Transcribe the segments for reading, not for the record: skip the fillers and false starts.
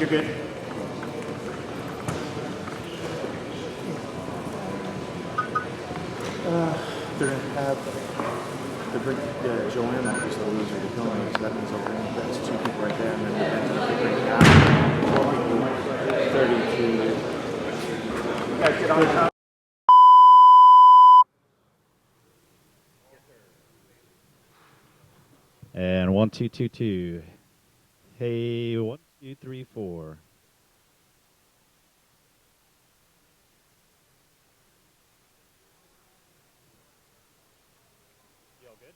You're good. They're going to have Joanna, who's the loser, to go in. So that means that's 2 people right there. And then they bring out 4 people, 32. You guys get on top. And 1, 2, 2, 2. Hey, 1, 2, 3, 4. You all good?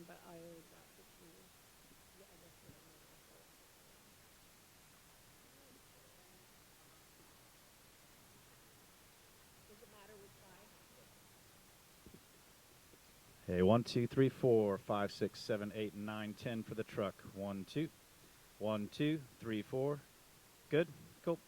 But I got the key. Yeah, I guess what I'm going to go. Does it matter which side? Hey, 1, 2, 3, 4, 5, 6, 7, 8, 9, 10 for the truck. 1, 2. 1, 2, 3, 4. Good. Cool.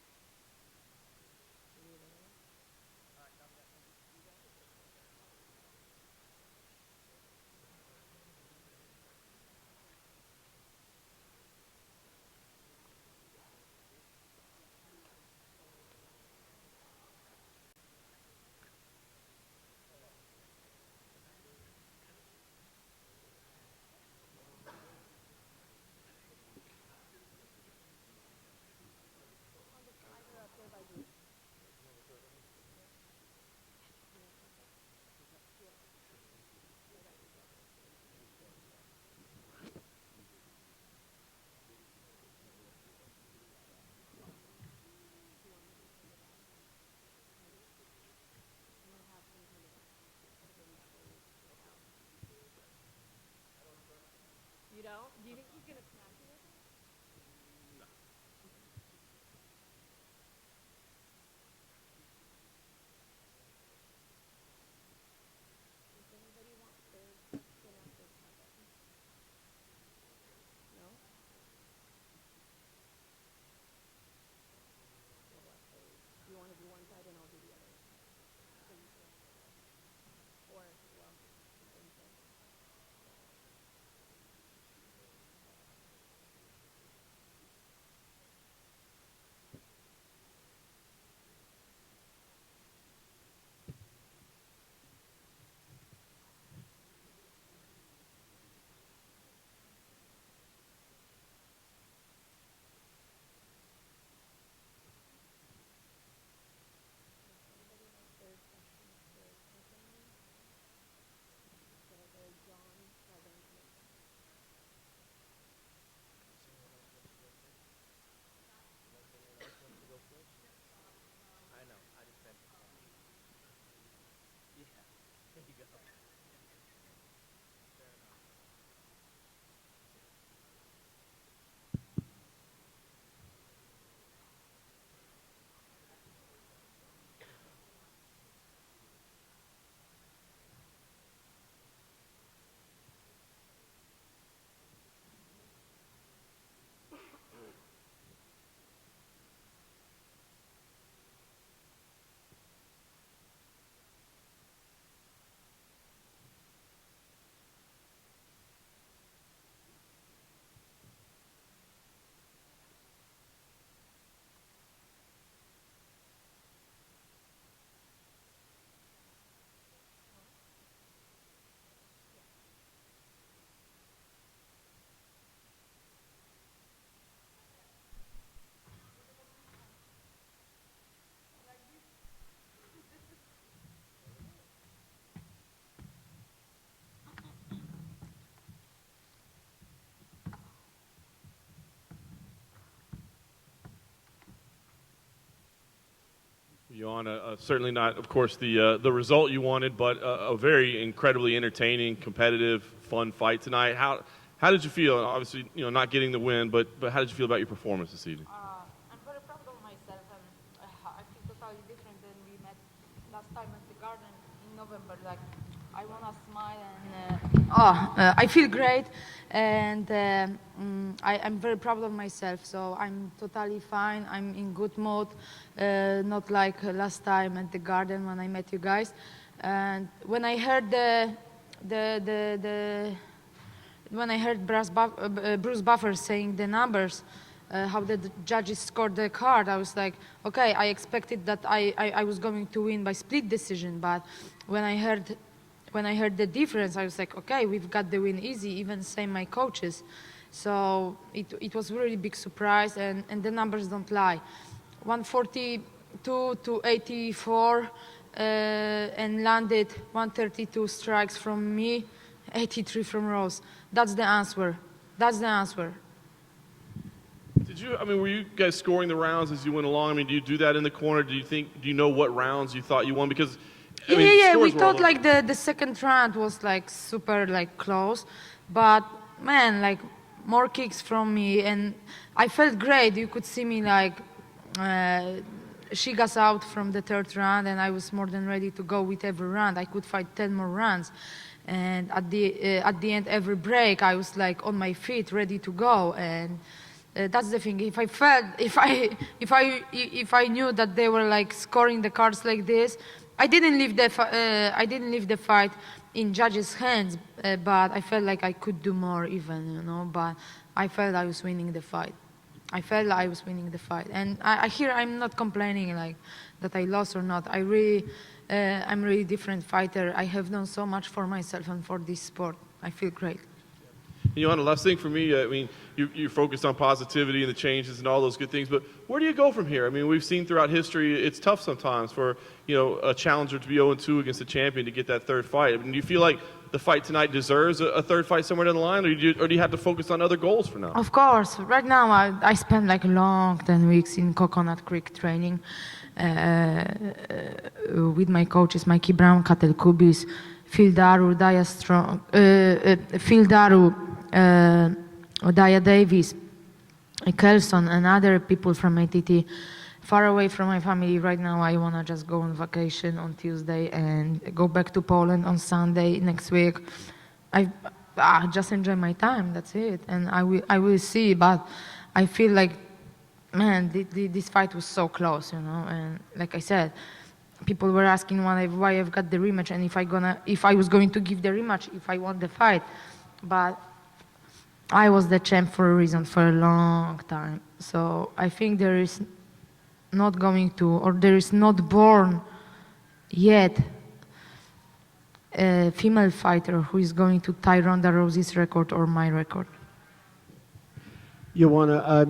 Joanna, certainly not, of course, the result you wanted, but a very incredibly entertaining, competitive, fun fight tonight. How did you feel? Obviously, not getting the win, but how did you feel about your performance this evening? I'm very proud of myself, and I feel totally different than we met last time at the garden in November. Like, I wanna smile and I feel great, and I'm very proud of myself. So I'm totally fine. I'm in good mood, not like last time at the garden when I met you guys. And when I heard when I heard Bruce Buffer saying the numbers, how the judges scored the card, I was like, okay, I expected that I was going to win by split decision, but when I heard the difference, I was like, okay, we've got the win easy, even same my coaches. So it was really big surprise, and the numbers don't lie. 142 to 84, and landed 132 strikes from me, 83 from Rose. That's the answer. That's the answer. Were you guys scoring the rounds as you went along? Do you do that in the corner? Do you know what rounds you thought you won? Because, yeah, we thought like the second round was like super like close, but man, like more kicks from me, and I felt great. You could see me like, she got out from the third round, and I was more than ready to go with every round. I could fight 10 more rounds. And at the end, every break, I was like on my feet, ready to go. And that's the thing. If I knew that they were like scoring the cards like this, I didn't leave the fight in judges' hands. But I felt like I could do more, even, But I felt I was winning the fight. And I'm not complaining like that I lost or not. I'm really different fighter. I have done so much for myself and for this sport. I feel great. Joanna, last thing for me, you're focused on positivity and the changes and all those good things, but where do you go from here? We've seen throughout history, it's tough sometimes for, a challenger to be 0-2 against a champion to get that third fight. Do you feel like the fight tonight deserves a third fight somewhere down the line, or do you have to focus on other goals for now? Of course. Right now, I spent like a long 10 weeks in Coconut Creek training with my coaches, Mikey Brown, Katel Kubis, Phil Daru, Daya Davis, Kelson, and other people from ATT. Far away from my family right now. I want to just go on vacation on Tuesday and go back to Poland on Sunday next week. I just enjoy my time, that's it. And I will see, but I feel like, man, this fight was so close, and like I said, people were asking why I've got the rematch, and if I was going to give the rematch if I won the fight. But I was the champ for a reason, for a long time. So I think there is not born yet a female fighter who is going to tie Ronda Rousey's record or my record. Joanna,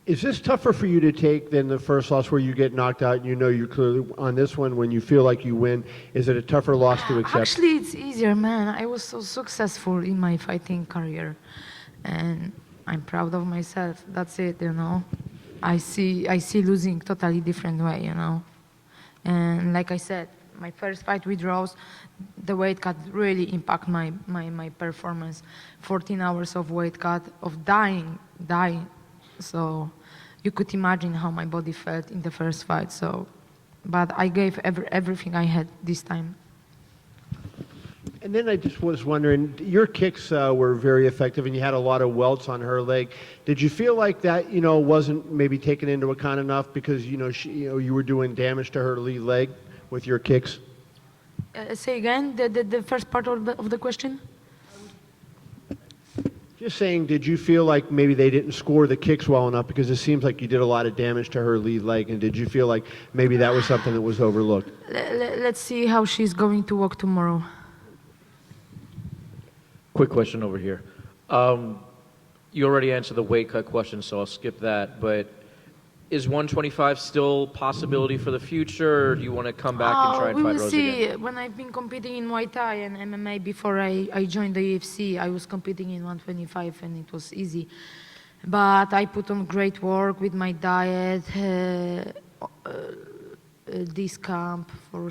is this tougher for you to take than the first loss where you get knocked out and you're clearly on this one when you feel like you win? Is it a tougher loss to accept? Actually, it's easier, man. I was so successful in my fighting career, and I'm proud of myself. That's it, I see losing totally different way, And like I said, my first fight with Rose, the weight cut really impact my performance. 14 hours of weight cut, of dying. So you could imagine how my body felt in the first fight. But I gave everything I had this time. And then I just was wondering, your kicks were very effective, and you had a lot of welts on her leg. Did you feel like that, wasn't maybe taken into account enough because, you were doing damage to her lead leg with your kicks? Say again, the first part of the question? Just saying, did you feel like maybe they didn't score the kicks well enough because it seems like you did a lot of damage to her lead leg, and did you feel like maybe that was something that was overlooked? Let's see how she's going to walk tomorrow. Quick question over here. You already answered the weight cut question, so I'll skip that. But is 125 still a possibility for the future, or do you want to come back and try and fight Rose again? We will see. When I've been competing in Muay Thai and MMA before I joined the UFC, I was competing in 125, and it was easy. But I put on great work with my diet, this camp for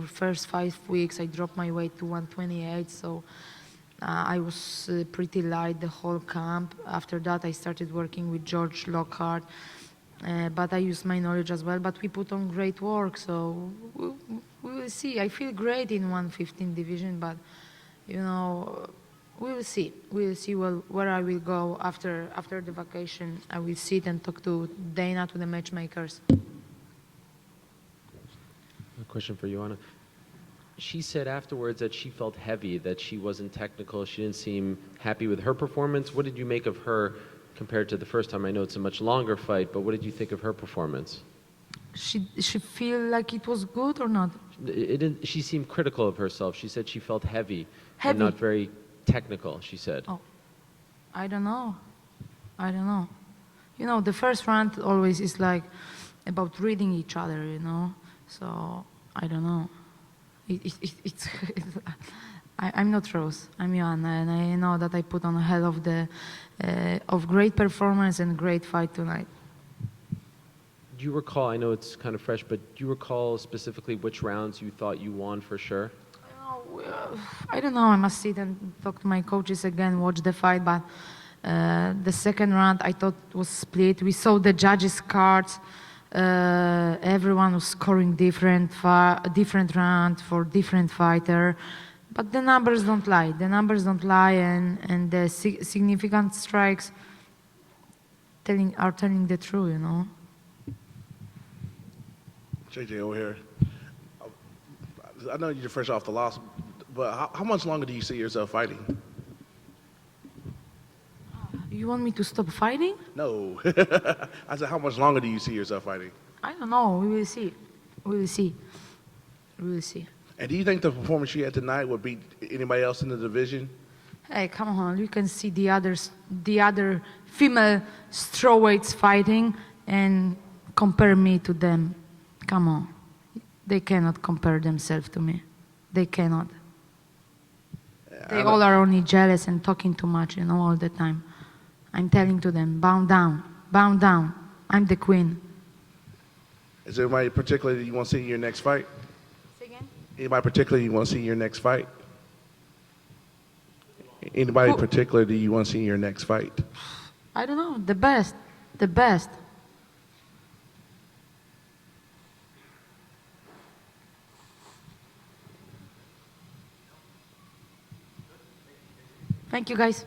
first 5 weeks. I dropped my weight to 128, so I was pretty light the whole camp. After that, I started working with George Lockhart, but I used my knowledge as well. But we put on great work, so we will see. I feel great in 115 division, but you know, we will see. We will see where I will go after the vacation. I will sit and talk to Dana, to the matchmakers. A question for you, Anna. She said afterwards that she felt heavy, that she wasn't technical. She didn't seem happy with her performance. What did you make of her compared to the first time? I know it's a much longer fight, but what did you think of her performance? She feel like it was good or not? She seemed critical of herself. She said she felt heavy. Heavy? And not very technical, she said. Oh, I don't know. You know, the first round always is like about reading each other, you know. So I don't know. I'm not Rose. I'm Joanna, and I know that I put on a hell of great performance and great fight tonight. Do you recall, I know it's kind of fresh, but do you recall specifically which rounds you thought you won for sure? I don't know. I must sit and talk to my coaches again, watch the fight. But the second round, I thought was split. We saw the judges' cards. Everyone was scoring different round for different fighter. But the numbers don't lie. The numbers don't lie, and the significant strikes are telling the truth, you know. JJ over here. I know you're fresh off the loss, but how much longer do you see yourself fighting? You want me to stop fighting? No. I said, how much longer do you see yourself fighting? I don't know. We will see. We will see. We will see. And do you think the performance you had tonight would beat anybody else in the division? Hey, come on. You can see the other female strawweights fighting and compare me to them. Come on. They cannot compare themselves to me. They cannot. They all are only jealous and talking too much, you know, all the time. I'm telling to them, bow down, bow down. I'm the queen. Is there anybody particularly you want to see in your next fight? Say again? Anybody particularly you want to see in your next fight? Anybody in particular do you want to see in your next fight? I don't know. The best. The best. Thank you, guys.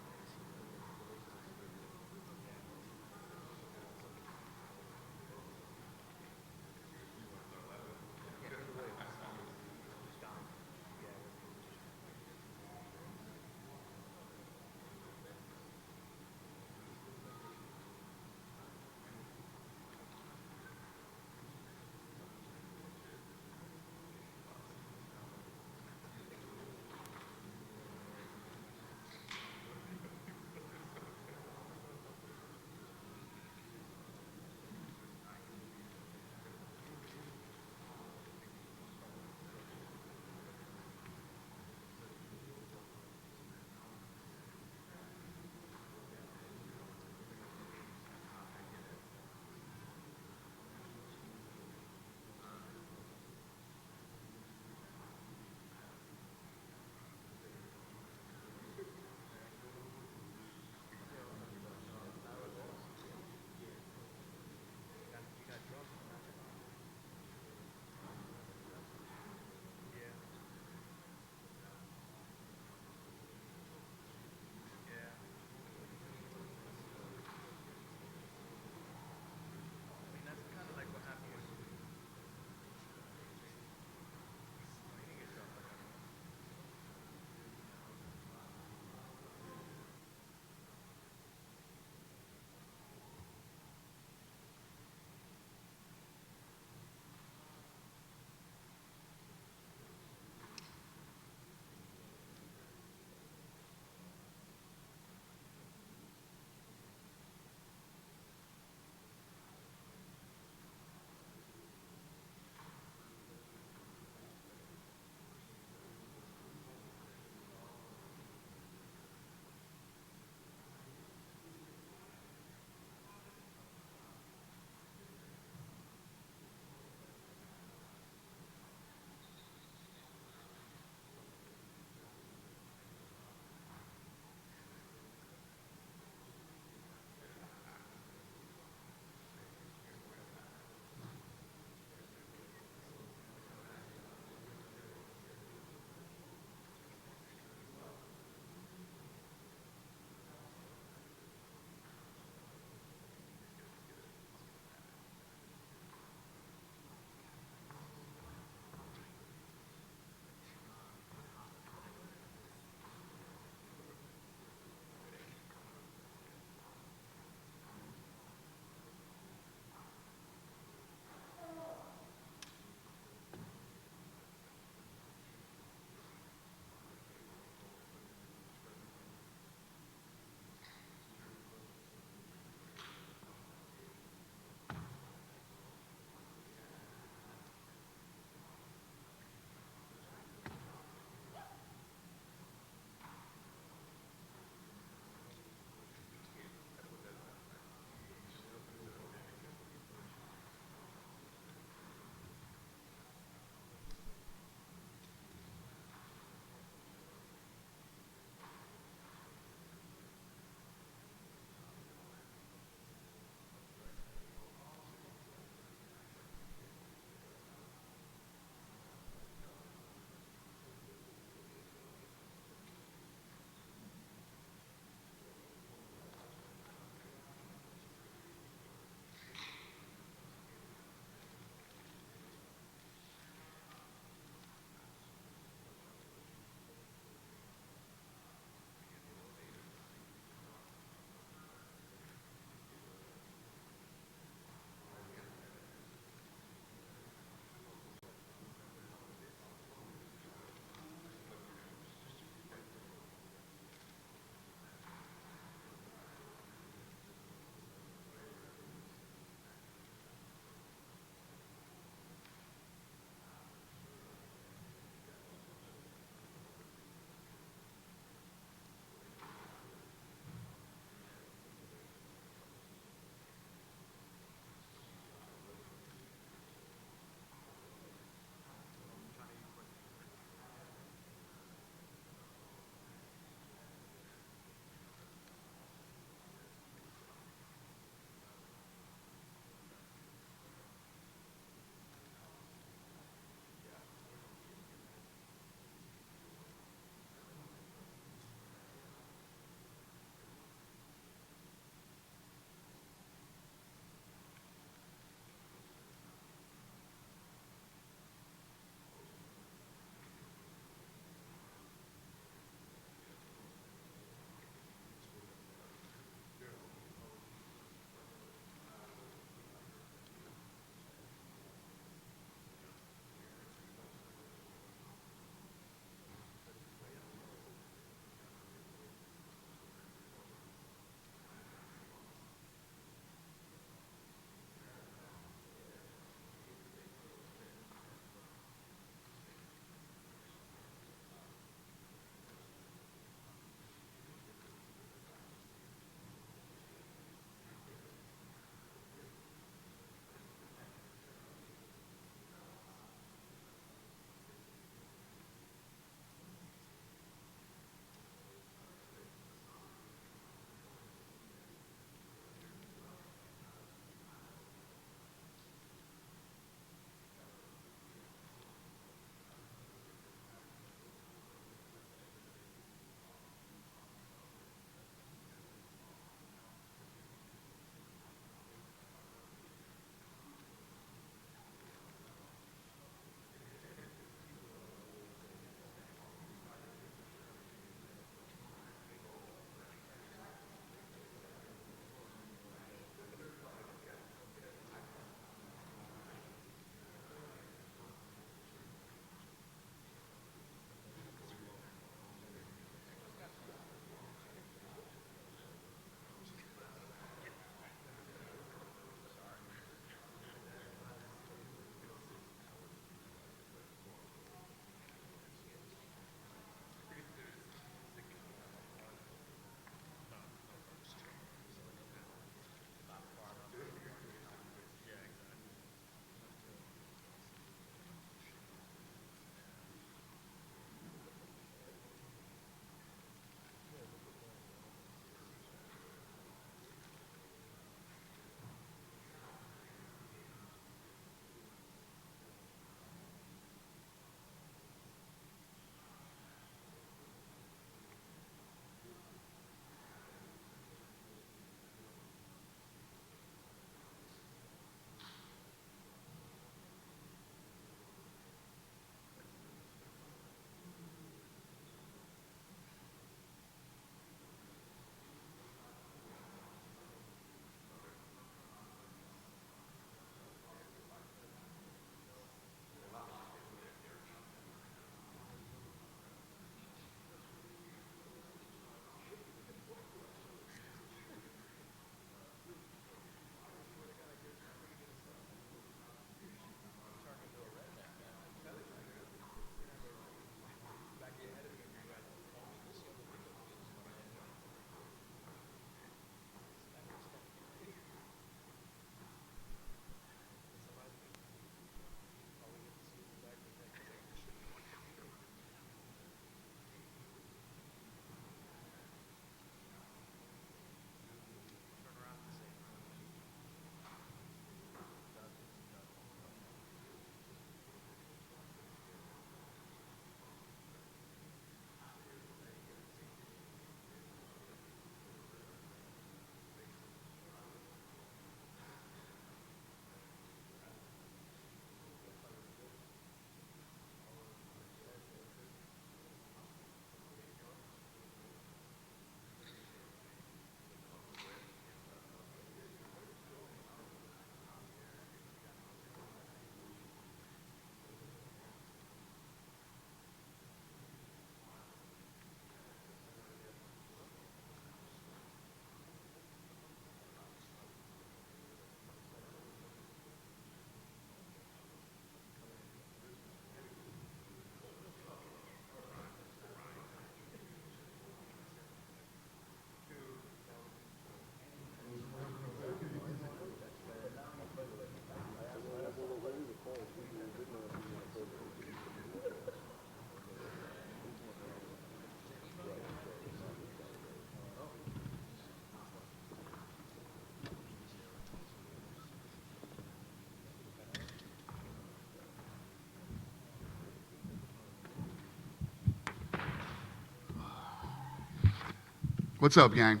What's up, gang?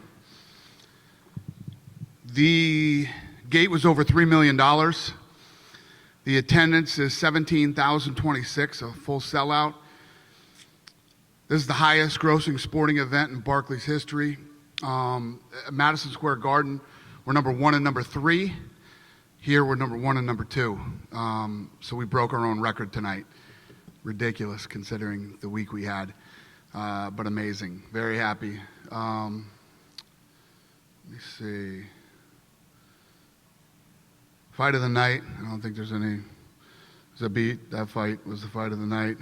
The gate was over $3 million. The attendance is 17,026, a full sellout. This is the highest grossing sporting event in Barclays history. At Madison Square Garden, we're number 1 and number 3. Here, we're number 1 and number 2. So we broke our own record tonight. Ridiculous considering the week we had, but amazing. Very happy. Let me see. Fight of the night. I don't think there's any. Zabit, that fight was the fight of the night.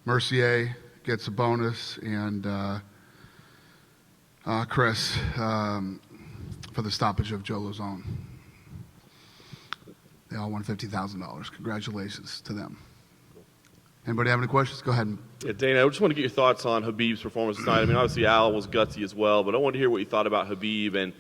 Mercier gets a bonus, and Chris for the stoppage of Joe Lozone. They all won $50,000. Congratulations to them. Anybody have any questions? Go ahead. Yeah, Dana, I just want to get your thoughts on Khabib's performance tonight. I mean, obviously Al was gutsy as well, but I wanted to hear what you thought about Khabib and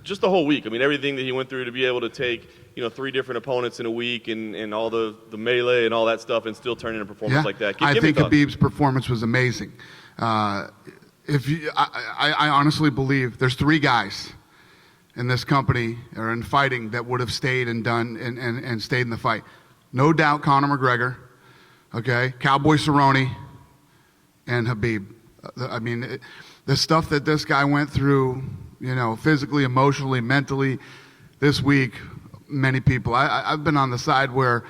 just the whole week. I mean, everything that he went through to be able to take, 3 different opponents in a week and all the melee and all that stuff and still turn in a performance like that. I Give me think thoughts. Khabib's performance was amazing. I honestly believe there's 3 guys in this company or in fighting that would have stayed and done and stayed in the fight. No doubt Conor McGregor, okay, Cowboy Cerrone, and Khabib. I mean, the stuff that this guy went through, physically, emotionally, mentally, this week, many people. I've been on the side where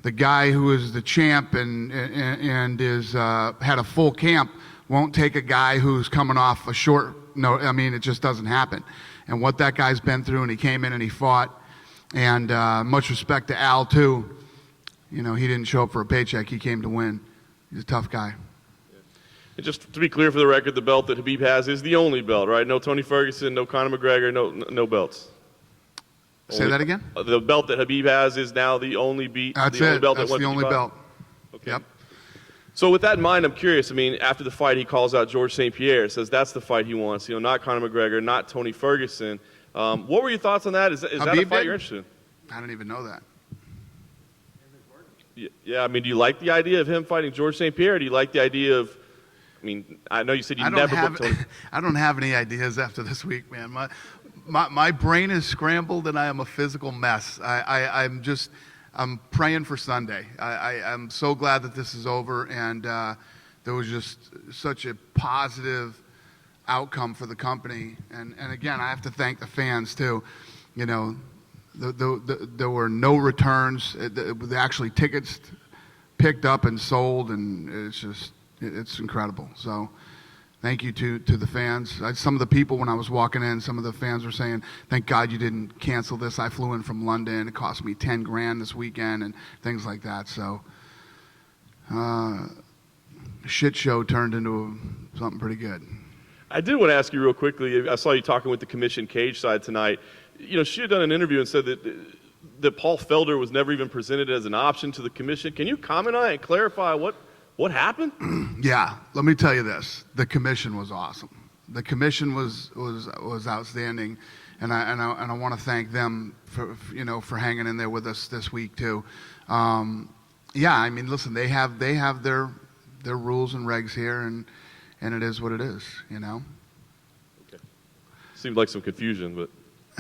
the guy who is the champ and is had a full camp won't take a guy who's coming off a short. No, I mean, it just doesn't happen. And what that guy's been through, and he came in and he fought. And much respect to Al too. He didn't show up for a paycheck. He came to win. He's a tough guy. And just to be clear for the record, the belt that Khabib has is the only belt, right? No Tony Ferguson, no Conor McGregor, no belts. Say that again? The belt that Khabib has is now the only beat. That's the only it. belt That's that the only belt. Okay. Yep. So with that in mind, I'm curious. I mean, after the fight, he calls out George St. Pierre, says that's the fight he wants. Not Conor McGregor, not Tony Ferguson. What were your thoughts on that? Is that a fight you're interested in? I didn't even know that. Yeah, I mean, do you like the idea of him fighting George St. Pierre? Or do you like the idea of, I know you said you never booked Tony. I don't have any ideas after this week, man. My brain is scrambled and I am a physical mess. I'm praying for Sunday. I'm so glad that this is over, and there was just such a positive outcome for the company. And again, I have to thank the fans too. There were no returns. Actually, tickets picked up and sold, and it's incredible. So thank you to the fans. Some of the people, when I was walking in, some of the fans were saying, thank God you didn't cancel this. I flew in from London. It cost me $10,000 this weekend and things like that. So shit show turned into something pretty good. I did want to ask you real quickly. I saw you talking with the commission cage side tonight. She had done an interview and said that Paul Felder was never even presented as an option to the commission. Can you comment on it and clarify what happened? Yeah, let me tell you this: the commission was awesome. The commission was outstanding, and I want to thank them for hanging in there with us this week too. Yeah, I mean, listen, they have their rules and regs here, and it is what it is, Okay. Seemed like some confusion, but.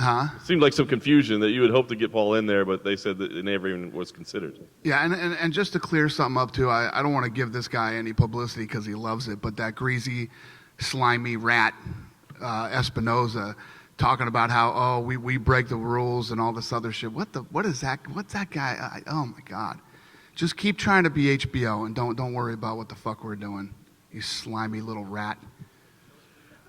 Huh? Seemed like some confusion that you would hope to get Paul in there, but they said that it never even was considered. Yeah, and just to clear something up too, I don't want to give this guy any publicity because he loves it, but that greasy, slimy rat, Espinoza, talking about how we break the rules and all this other shit. What is that? What's that guy? Oh my God! Just keep trying to be HBO and don't worry about what the fuck we're doing. You slimy little rat.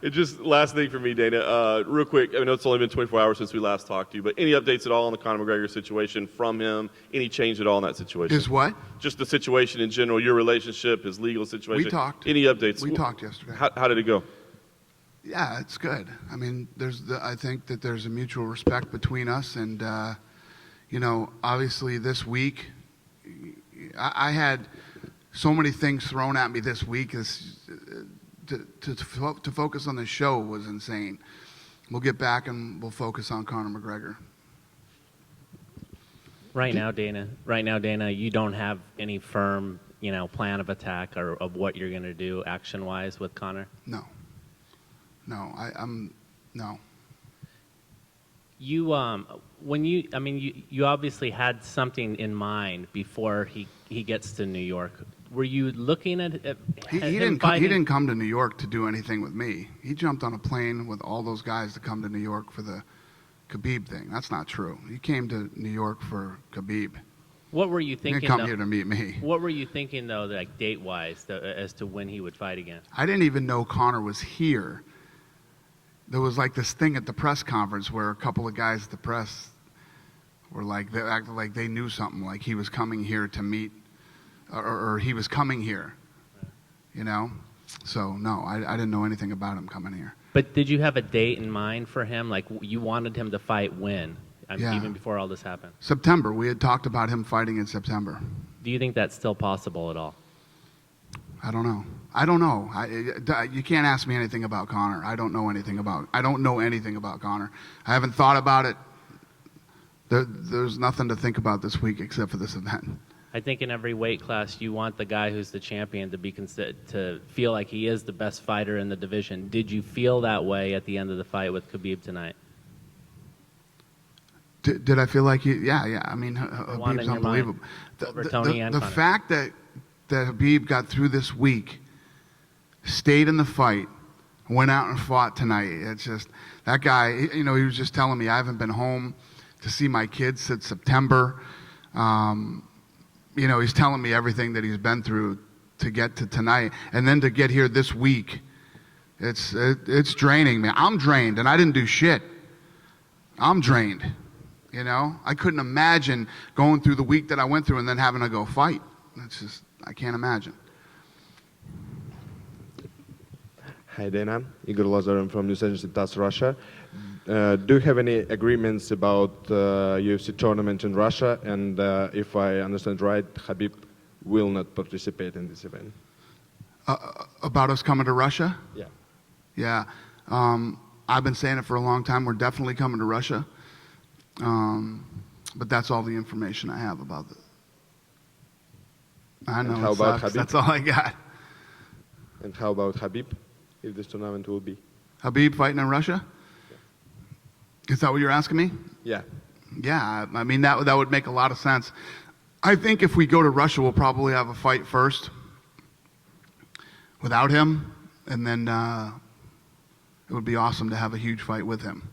It just last thing for me, Dana, real quick. I know it's only been 24 hours since we last talked to you, but any updates at all on the Conor McGregor situation from him? Any change at all in that situation? Is what? Just the situation in general, your relationship, his legal situation. We talked. Any updates? We talked yesterday. How did it go? Yeah, it's good. I mean, I think that there's a mutual respect between us, and obviously this week, I had so many things thrown at me this week. To focus on the show was insane. We'll get back and we'll focus on Conor McGregor. Right now, Dana, you don't have any firm, plan of attack or of what you're going to do action-wise with Conor? No. No, no. You you obviously had something in mind before he gets to New York. Were you looking at He him didn't come to New York to do anything with me. He jumped on a plane with all those guys to come to New York for the Khabib thing. That's not true. He came to New York for Khabib. What were you He thinking? didn't come here to meet me. What were you thinking though, like date-wise, as to when he would fight again? I didn't even know Conor was here. There was like this thing at the press conference where a couple of guys at the press were like, they acted like they knew something, like he was coming here to meet, or he was coming here, you know? So no, I didn't know anything about him coming here. But did you have a date in mind for him? Like you wanted him to fight when? Yeah. Even before all this happened? September. We had talked about him fighting in September. Do you think that's still possible at all? I don't know. You can't ask me anything about Conor. I don't know anything about Conor. I haven't thought about it. There's nothing to think about this week except for this event. I think in every weight class, you want the guy who's the champion to feel like he is the best fighter in the division. Did you feel that way at the end of the fight with Khabib tonight? Did I feel like he? Yeah. I mean, Habib's unbelievable. The fact that Khabib got through this week, stayed in the fight, went out and fought tonight. It's just, that guy, you know, he was just telling me, I haven't been home to see my kids since September. You know, he's telling me everything that he's been through to get to tonight. And then to get here this week, it's draining me. I'm drained, and I didn't do shit. I'm drained. You know, I couldn't imagine going through the week that I went through and then having to go fight. It's just, I can't imagine. Hi, Dana. Igor Lazarev from New Angeles, Russia. Do you have any agreements about UFC tournament in Russia? And if I understand right, Khabib will not participate in this event. About us coming to Russia? Yeah. Yeah. I've been saying it for a long time. We're definitely coming to Russia. But that's all the information I have about it. I know. And how about Khabib? That's all I got. And how about Khabib, if this tournament will be? Khabib fighting in Russia? Yeah. Is that what you're asking me? Yeah. Yeah, I mean, that would make a lot of sense. I think if we go to Russia, we'll probably have a fight first without him, and then it would be awesome to have a huge fight with him.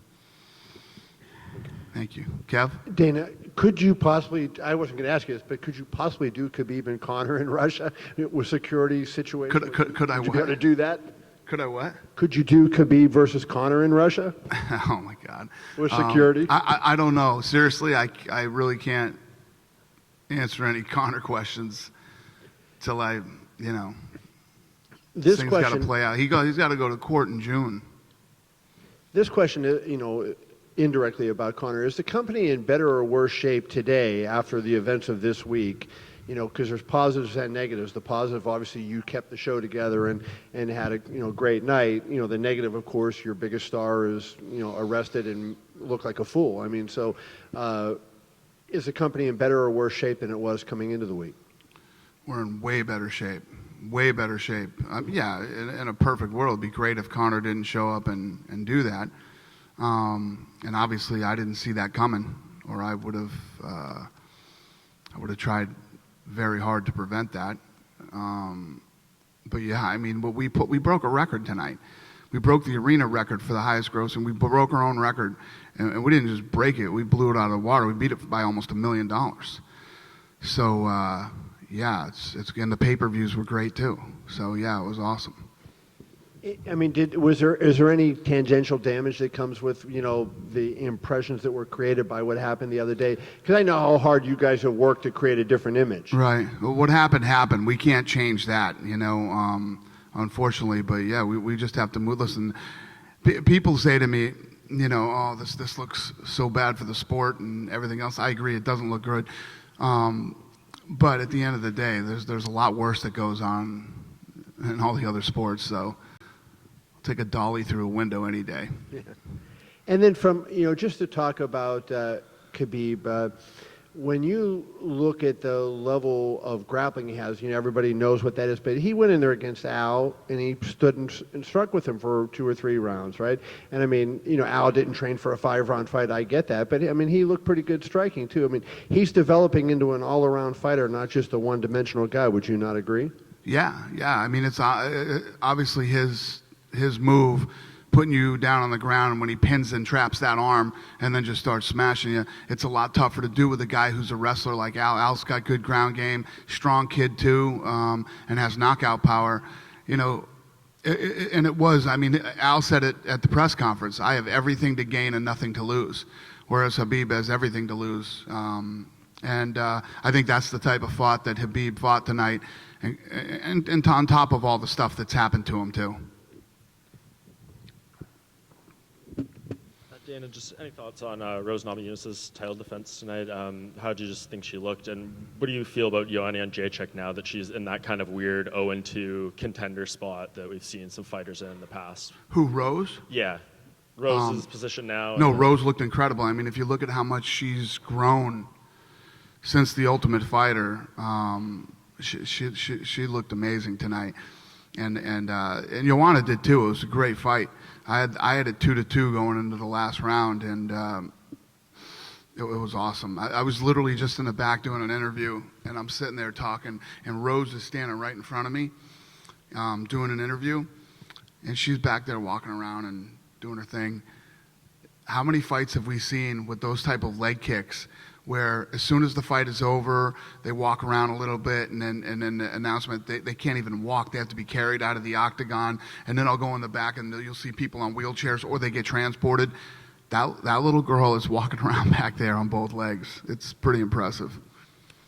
Thank you. Kev? Dana, could you possibly, I wasn't going to ask you this, but could you possibly do Khabib and Conor in Russia with security situation? Could I what? Would you be able to do that? Could I what? Could you do Khabib versus Conor in Russia? Oh, my God. With security? I don't know. Seriously, I really can't answer any Conor questions till I, you know, this thing's question got to play out. He's got to go to court in June. This question, you know, indirectly about Conor, is the company in better or worse shape today after the events of this week? You know, because there's positives and negatives. The positive, obviously, you kept the show together and had a great night. You know, the negative, of course, your biggest star is arrested and looked like a fool. I mean, so is the company in better or worse shape than it was coming into the week? We're in way better shape. Way better shape. Yeah, in a perfect world, it'd be great if Conor didn't show up and do that. And obviously, I didn't see that coming, or I would have tried very hard to prevent that. But yeah, I mean, we broke a record tonight. We broke the arena record for the highest gross, and we broke our own record. And we didn't just break it; we blew it out of the water. We beat it by almost $1 million. So yeah, it's and the pay-per-views were great too. So yeah, it was awesome. I mean, is there any tangential damage that comes with the impressions that were created by what happened the other day? Because I know how hard you guys have worked to create a different image. Right. Well, what happened. We can't change that, unfortunately. But yeah, we just have to move. Listen, people say to me, oh, this looks so bad for the sport and everything else. I agree, it doesn't look good. But at the end of the day, there's a lot worse that goes on in all the other sports. So. Take a dolly through a window any day. Yeah. And then from, just to talk about Khabib, when you look at the level of grappling he has, everybody knows what that is, but he went in there against Al, and he stood and struck with him for 2 or 3 rounds, right? And I mean, Al didn't train for a 5-round fight, I get that, but I mean, he looked pretty good striking too. I mean, he's developing into an all-around fighter, not just a one-dimensional guy. Would you not agree? Yeah. I mean, it's obviously his move, putting you down on the ground, and when he pins and traps that arm and then just starts smashing you, it's a lot tougher to do with a guy who's a wrestler like Al. Al's got good ground game, strong kid too, and has knockout power. And it was, I mean, Al said it at the press conference, I have everything to gain and nothing to lose, whereas Khabib has everything to lose. And I think that's the type of fight that Khabib fought tonight, and on top of all the stuff that's happened to him too. Dana, just any thoughts on Rose Namajunas' title defense tonight? How do you just think she looked? And what do you feel about Joanna Jędrzejczyk now that she's in that kind of weird 0-2 contender spot that we've seen some fighters in the past? Who, Rose? Yeah. Rose's position now. No, Rose looked incredible. I mean, if you look at how much she's grown since The Ultimate Fighter, she looked amazing tonight. And Joanna did too. It was a great fight. I had it 2-2 going into the last round, and it was awesome. I was literally just in the back doing an interview, and I'm sitting there talking, and Rose is standing right in front of me, doing an interview, and she's back there walking around and doing her thing. How many fights have we seen with those type of leg kicks, where as soon as the fight is over, they walk around a little bit, and then the announcement, they can't even walk. They have to be carried out of the octagon, and then I'll go in the back, and you'll see people on wheelchairs, or they get transported. That little girl is walking around back there on both legs. It's pretty impressive.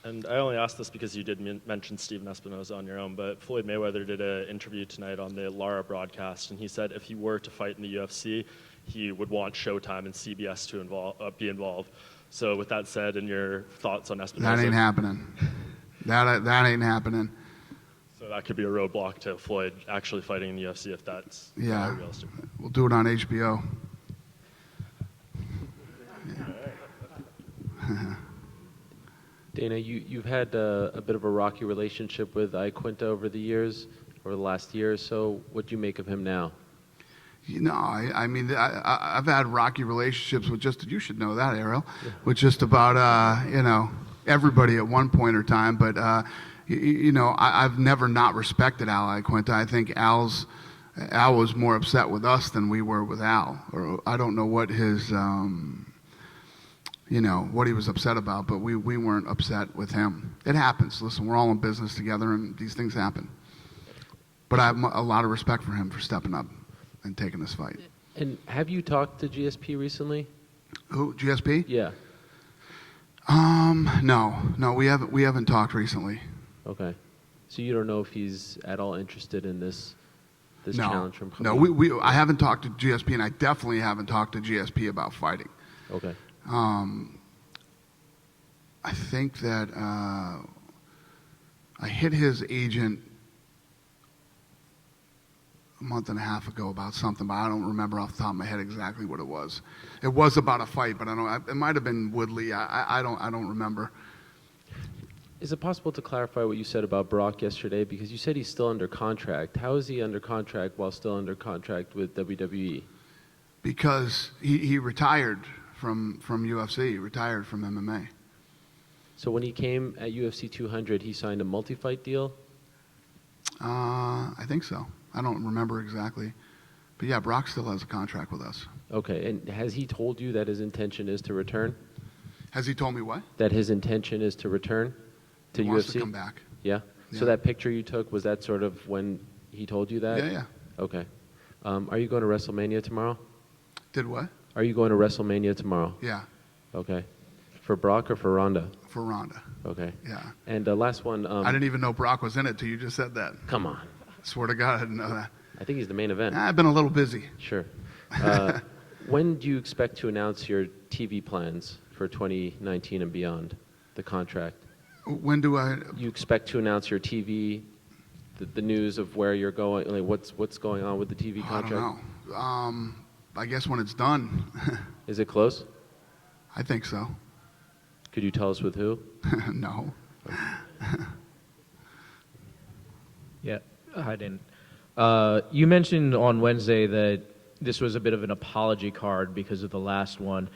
And I only asked this because you did mention Steven Espinoza on your own, but Floyd Mayweather did an interview tonight on the Lara broadcast, and he said if he were to fight in the UFC, he would want Showtime and CBS to be involved. So with that said, and your thoughts on Espinoza? That ain't happening. That ain't happening. So that could be a roadblock to Floyd actually fighting in the UFC if that's realistic. We'll do it on HBO. Dana, you've had a bit of a rocky relationship with Iaquinta over the last year or so. What do you make of him now? I mean, I've had rocky relationships with you should know that, Ariel, with just about, everybody at one point or time. But, I've never not respected Al Iaquinta. I think Al was more upset with us than we were with Al. Or I don't know what his, what he was upset about, but we weren't upset with him. It happens. Listen, we're all in business together, and these things happen. But I have a lot of respect for him for stepping up and taking this fight. And have you talked to GSP recently? Who, GSP? Yeah. No, we haven't talked recently. Okay. So you don't know if he's at all interested in this challenge from Khabib? No, I haven't talked to GSP, and I definitely haven't talked to GSP about fighting. Okay. I think that I hit his agent a month and a half ago about something, but I don't remember off the top of my head exactly what it was. It was about a fight, but it might have been Woodley. I don't remember. Is it possible to clarify what you said about Brock yesterday? Because you said he's still under contract. How is he under contract while still under contract with WWE? Because he retired from UFC, he retired from MMA. So when he came at UFC 200, he signed a multi-fight deal? I think so. I don't remember exactly. But yeah, Brock still has a contract with us. Okay, and has he told you that his intention is to return? Has he told me what? That his intention is to return to UFC? He wants to come back. Yeah? So that picture you took, was that sort of when he told you that? Yeah. Okay. Are you going to WrestleMania tomorrow? Did what? Are you going to WrestleMania tomorrow? Yeah. Okay. For Brock or for Ronda? For Ronda. Okay. Yeah. And last one. I didn't even know Brock was in it till you just said that. Come on. Swear to God, I didn't know that. I think he's the main event. I've been a little busy. Sure. When do you expect to announce your TV plans for 2019 and beyond, the contract? When do I? You expect to announce your TV, the news of where you're going, like what's going on with the TV contract? I don't know. I guess when it's done. Is it close? I think so. Could you tell us with who? No. Yeah, I didn't. You mentioned on Wednesday that this was a bit of an apology card because of the last one.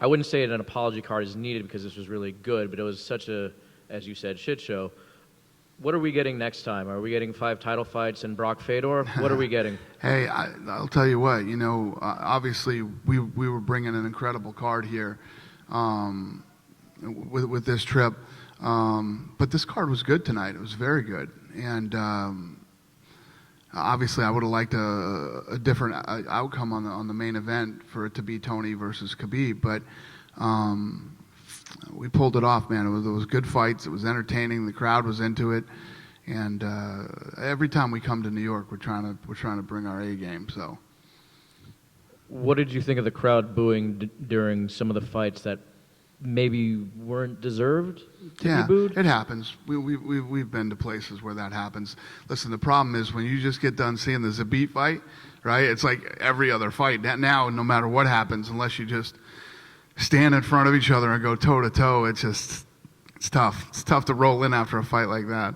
I wouldn't say an apology card is needed because this was really good, but it was such a, as you said, shit show. What are we getting next time? Are we getting 5 title fights and Brock Fedor? What are we getting? Hey, I'll tell you what, obviously we were bringing an incredible card here with this trip. But this card was good tonight. It was very good. And obviously I would have liked a different outcome on the main event for it to be Tony versus Khabib. But we pulled it off, man. It was good fights. It was entertaining. The crowd was into it. And every time we come to New York, we're trying to bring our A game. So, what did you think of the crowd booing during some of the fights that maybe weren't deserved to be booed? It happens. We've been to places where that happens. Listen, the problem is when you just get done seeing the Zabit fight, right? It's like every other fight. Now, no matter what happens, unless you just stand in front of each other and go toe to toe, it's tough. It's tough to roll in after a fight like that.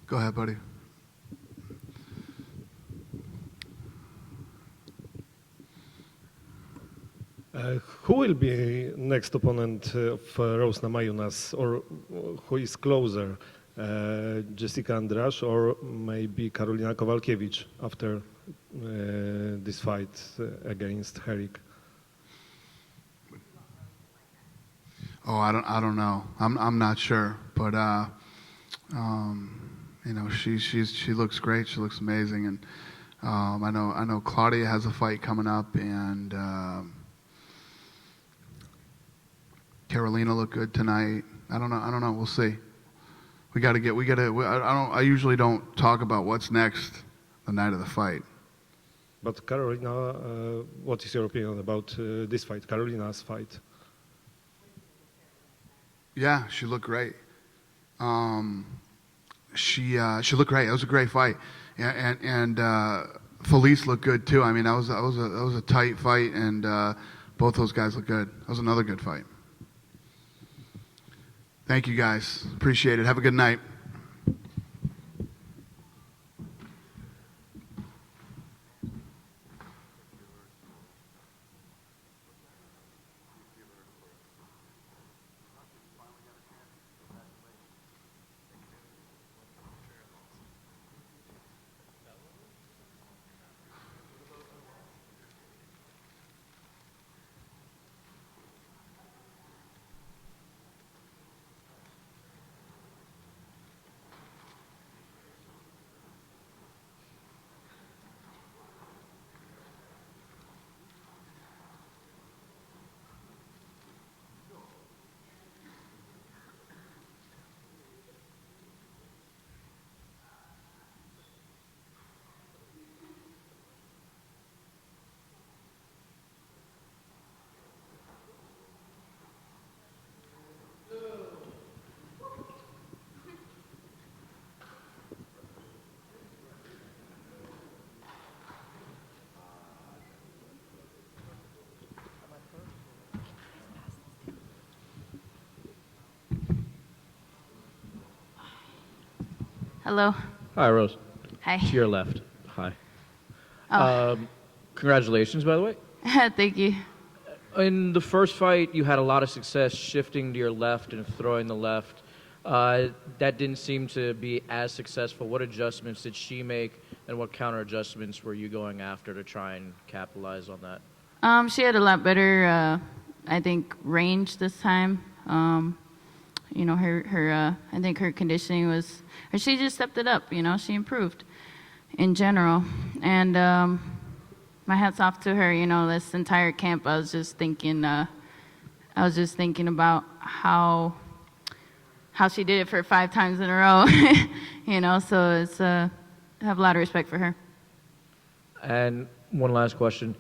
Go ahead, buddy. Who will be next opponent of Rose Namajunas, or who is closer, Jessica Andrade or maybe Karolina Kowalkiewicz after this fight against Herrick? Oh, I don't know. I'm not sure, but she looks great. She looks amazing, and I know Claudia has a fight coming up, and Carolina looked good tonight. I don't know. We'll see. I usually don't talk about what's next the night of the fight. But Carolina, what is your opinion about this fight, Carolina's fight? Yeah, she looked great. She looked great. It was a great fight, and Felice looked good too. I mean, that was a tight fight, and both those guys looked good. That was another good fight. Thank you guys. Appreciate it. Have a good night. Hello. Hi, Rose. Hi. To your left. Hi. Oh. Congratulations, by the way. Thank you. In the first fight, you had a lot of success shifting to your left and throwing the left. That didn't seem to be as successful. What adjustments did she make, and what counter adjustments were you going after to try and capitalize on that? She had a lot better, I think, range this time. I think her conditioning was, or she just stepped it up. She improved in general, and my hat's off to her. This entire camp, I was just thinking about how she did it for 5 times in a row. So I have a lot of respect for her. And one last question.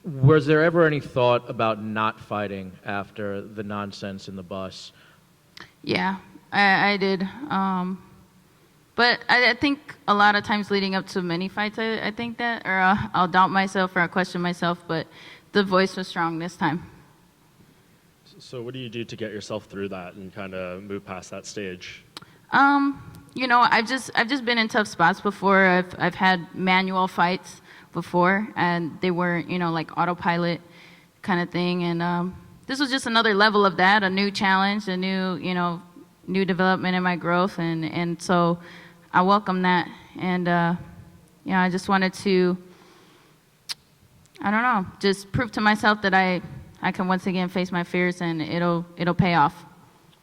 Was there ever any thought about not fighting after the nonsense in the bus? Yeah, I did. But I think a lot of times leading up to many fights, I think that, or I'll doubt myself or I'll question myself, but the voice was strong this time. So what do you do to get yourself through that and kind of move past that stage? You know, I've just been in tough spots before. I've had manual fights before, and they were, you know, like autopilot kind of thing. And this was just another level of that, a new challenge, a new, you know, new development in my growth, and so I welcome that. And you know, I just wanted to, I don't know, just prove to myself that I can once again face my fears, and it'll pay off.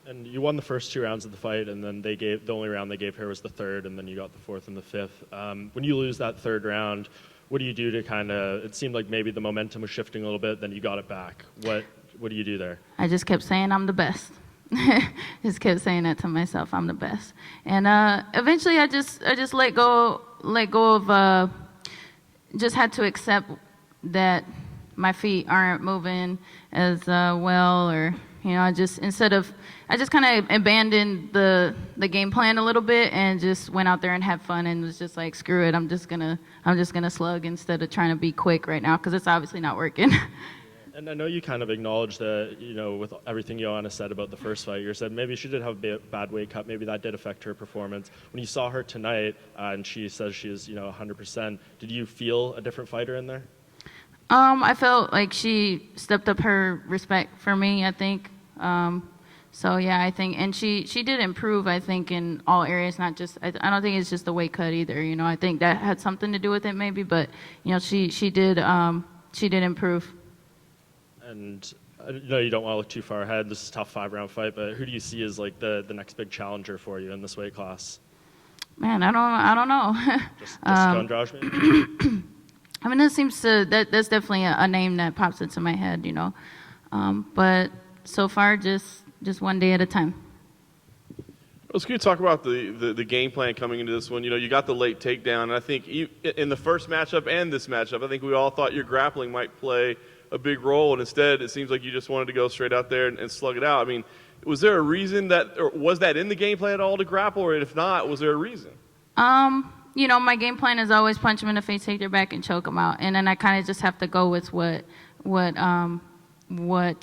And you won the first 2 rounds of the fight, and then they gave the only round they gave her was the third, and then you got the fourth and the fifth. When you lose that third round, what do you do to kind of? It seemed like maybe the momentum was shifting a little bit, then you got it back. What do you do there? I just kept saying I'm the best. Just kept saying that to myself, I'm the best. And eventually, I just let go of. Just had to accept that my feet aren't moving as well, or you know, I just kind of abandoned the game plan a little bit and just went out there and had fun and was just like, screw it, I'm just gonna slug instead of trying to be quick right now, because it's obviously not working. And I know you kind of acknowledged that, you know, with everything Joanna said about the first fight, you said maybe she did have a bad weight cut, maybe that did affect her performance. When you saw her tonight, and she says she is, you know, 100%, did you feel a different fighter in there? I felt like she stepped up her respect for me, I think. So yeah, I think, and she did improve, I think, in all areas, not just, I don't think it's just the weight cut either, you know, I think that had something to do with it maybe, but, you know, she did improve. And I know you don't want to look too far ahead, this is a tough 5-round fight, but who do you see as like the next big challenger for you in this weight class? Man, I don't know. Just Andrade, maybe? I mean, that's definitely a name that pops into my head, you know. But so far, just one day at a time. Let's talk about the game plan coming into this one. You know, you got the late takedown, and I think in the first matchup and this matchup, I think we all thought your grappling might play a big role, and instead it seems like you just wanted to go straight out there and slug it out. I mean, was there a reason or was that in the game plan at all to grapple, or if not, was there a reason? You know, my game plan is always punch him in the face, take their back, and choke him out. And then I kind of just have to go with what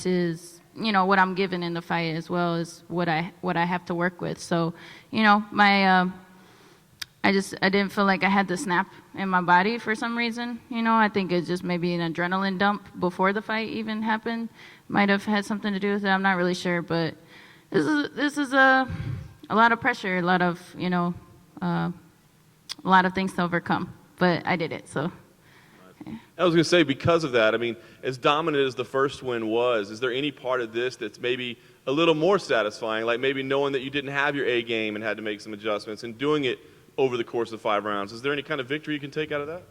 is, you know, what I'm given in the fight, as well as what I have to work with. So, you know, I didn't feel like I had the snap in my body for some reason. You know, I think it's just maybe an adrenaline dump before the fight even happened. Might have had something to do with it. I'm not really sure, but this is a lot of pressure, a lot of, you know, a lot of things to overcome, but I did it, so. Okay. I was going to say, because of that, I mean, as dominant as the first win was, is there any part of this that's maybe a little more satisfying, like maybe knowing that you didn't have your A game and had to make some adjustments and doing it over the course of 5 rounds? Is there any kind of victory you can take out of that?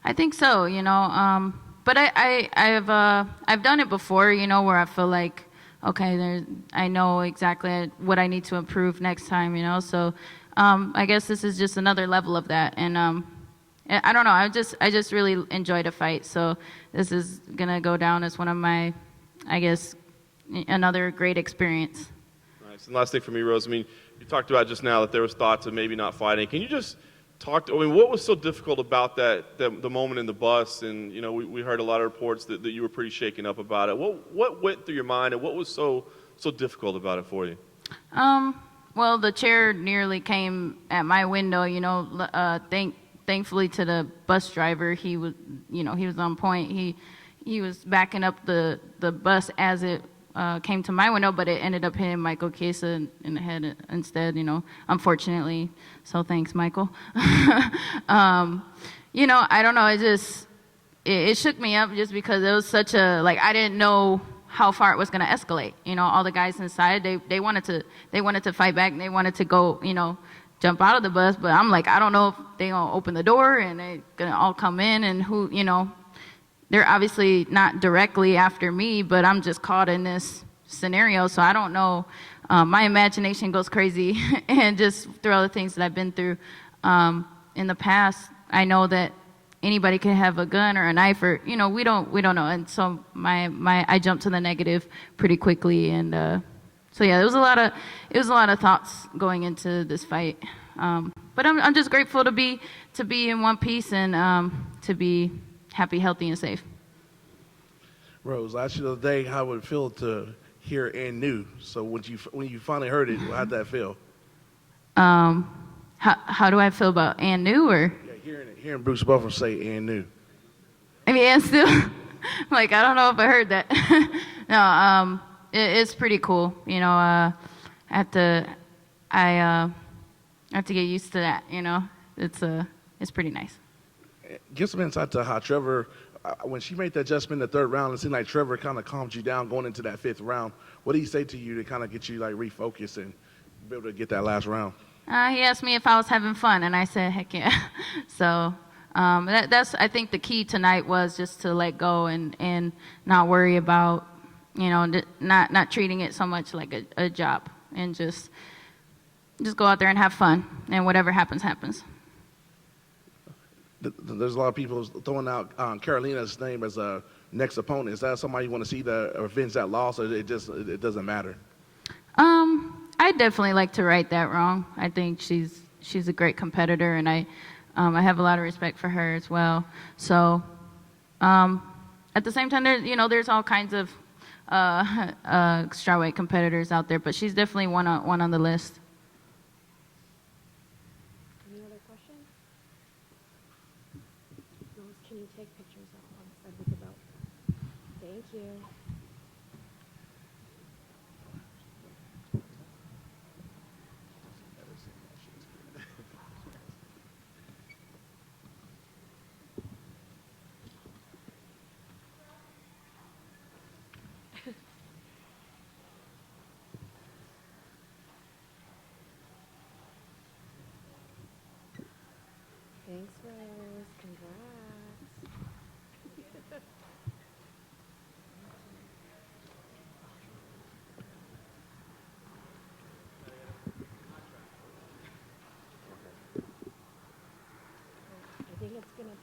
I think so, you know, but I've done it before, you know, where I feel like, okay, I know exactly what I need to improve next time, you know, so I guess this is just another level of that. And I don't know, I just really enjoyed a fight, so this is gonna go down as one of my, I guess, another great experience. Nice. And last thing for me, Rose, I mean, you talked about just now that there was thoughts of maybe not fighting. Can you just talk I mean, what was so difficult about the moment in the bus? And, you know, we heard a lot of reports that you were pretty shaken up about it. What went through your mind, and what was so difficult about it for you? Well, the chair nearly came at my window, you know, thankfully to the bus driver, he was on point. He was backing up the bus as it came to my window, but it ended up hitting Michael Chiesa in the head instead, you know, unfortunately. So thanks, Michael. You know, I don't know, it shook me up just because it was such a, like, I didn't know how far it was going to escalate. You know, all the guys inside, they wanted to fight back, and they wanted to go, you know, jump out of the bus, but I'm like, I don't know if they gonna open the door and they gonna all come in, and who, you know, they're obviously not directly after me, but I'm just caught in this scenario, so I don't know. My imagination goes crazy, and just through all the things that I've been through in the past, I know that anybody can have a gun or a knife, or, you know, we don't know, and so I jumped to the negative pretty quickly, and so yeah, it was a lot of thoughts going into this fight. but I'm just grateful to be in one piece and to be happy, healthy, and safe. Rose, I asked you the other day how it would feel to hear and new. So when you finally heard it, how'd that feel? How do I feel about and new or? Yeah, hearing Bruce Buffer say and new. I mean, and still, like, I don't know if I heard that. No, it's pretty cool. You know, I have to get used to that. You know, it's pretty nice. Give some insight to how Trevor, when she made that adjustment in the third round, it seemed like Trevor kind of calmed you down going into that fifth round. What did he say to you to kind of get you like refocused and be able to get that last round? He asked me if I was having fun, and I said, heck yeah. So that's, I think the key tonight was just to let go and not worry about, you know, not treating it so much like a job, and just go out there and have fun, and whatever happens, happens. There's a lot of people throwing out Carolina's name as a next opponent. Is that somebody you want to see to avenge that loss, or it doesn't matter? I'd definitely like to right that wrong. I think she's a great competitor, and I have a lot of respect for her as well. So, at the same time, there's all kinds of strawweight competitors out there, but she's definitely one on the list. Any other questions? Rose, can you take pictures on the side with the belt? Thank you. Thanks, Rose. Congrats. I think it's gonna.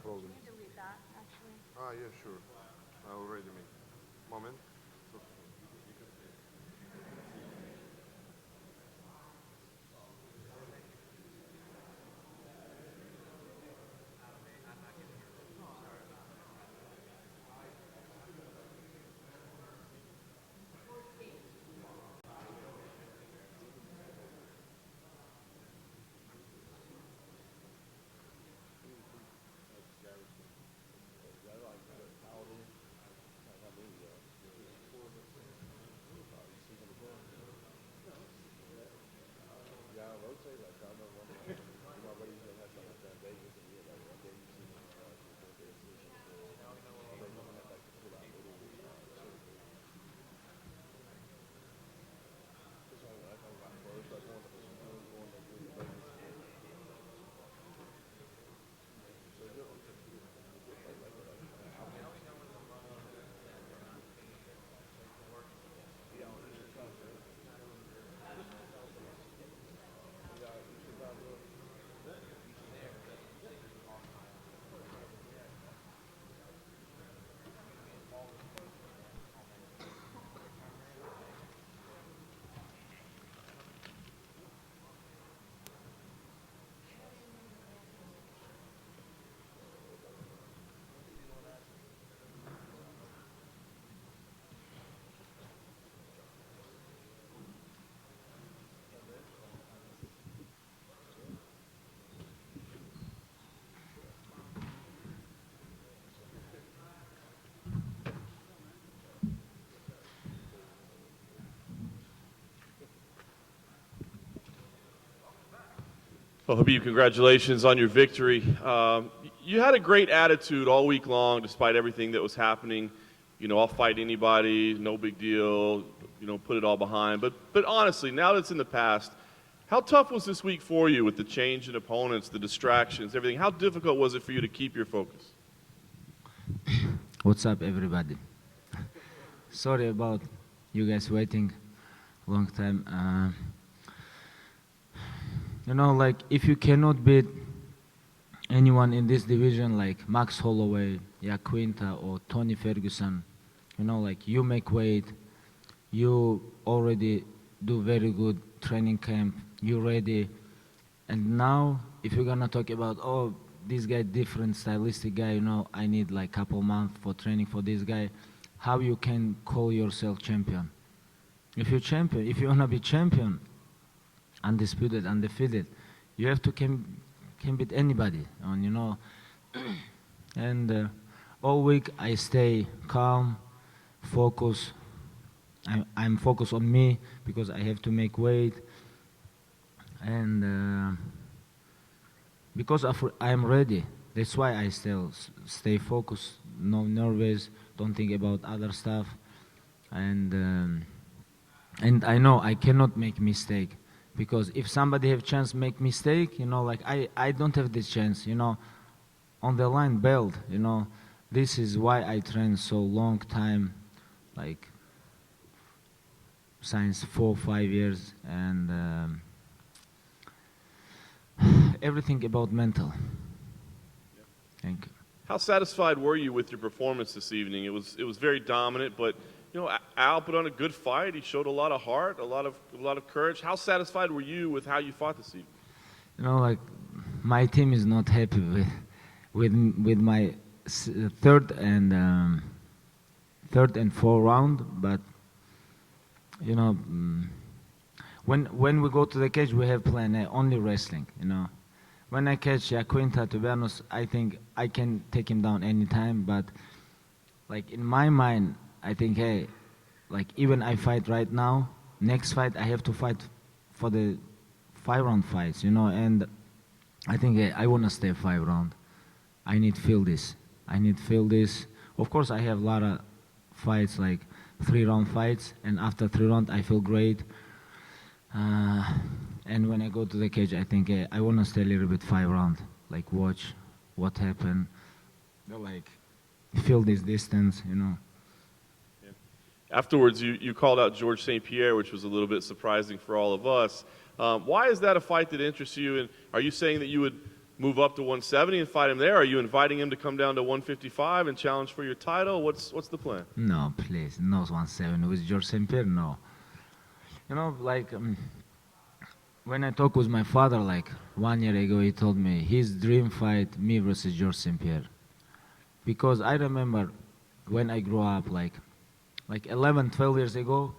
frozen. Ah, yeah, sure. I already made. Moment. Well, Khabib, congratulations on your victory. You had a great attitude all week long, despite everything that was happening. You know, I'll fight anybody, no big deal. You know, put it all behind. But honestly, now that it's in the past, how tough was this week for you with the change in opponents, the distractions, everything? How difficult was it for you to keep your focus? What's up, everybody? Sorry about you guys waiting a long time. You know, like, if you cannot beat anyone in this division, like Max Holloway, Iaquinta, or Tony Ferguson, you know, like, you make weight, you already do very good training camp, you ready, and now, if you're gonna talk about, oh, this guy different stylistic guy, you know, I need like couple months for training for this guy, how you can call yourself champion? If you're champion, if you wanna be champion, undisputed, undefeated, you have to can beat anybody, and you know. And all week I stay calm, focus. I'm focused on me because I have to make weight, and because I'm ready. That's why I still stay focused, no nervous, don't think about other stuff, and I know I cannot make mistake. Because if somebody have chance make mistake, you know, like I don't have this chance, you know, on the line belt, you know, this is why I train so long time, like since 4 or 5 years, and everything about mental. Thank you. How satisfied were you with your performance this evening? It was very dominant, but you know, Al put on a good fight. He showed a lot of heart, a lot of courage. How satisfied were you with how you fought this evening? You know, like, my team is not happy with my third and fourth round, but you know, when we go to the cage, we have plan A, only wrestling. You know, when I catch Iaquinta, to be honest, I think I can take him down anytime. But like in my mind, I think, hey, like, even I fight right now, next fight I have to fight for the 5-round fights, you know, and I think, hey, I want to stay 5 round. I need feel this. I need feel this. Of course, I have a lot of fights, like 3-round fights, and after 3 rounds, I feel great. And when I go to the cage, I think, hey, I want to stay a little bit 5 round, like watch what happened, like feel this distance, you know. Afterwards, you called out George St. Pierre, which was a little bit surprising for all of us. Why is that a fight that interests you? And are you saying that you would move up to 170 and fight him there? Are you inviting him to come down to 155 and challenge for your title? What's the plan? No, please, no 170 with George St. Pierre, no. You know, like when I talked with my father like 1 year ago, he told me his dream fight me versus George St. Pierre. Because I remember when I grew up, like 11, 12 years ago,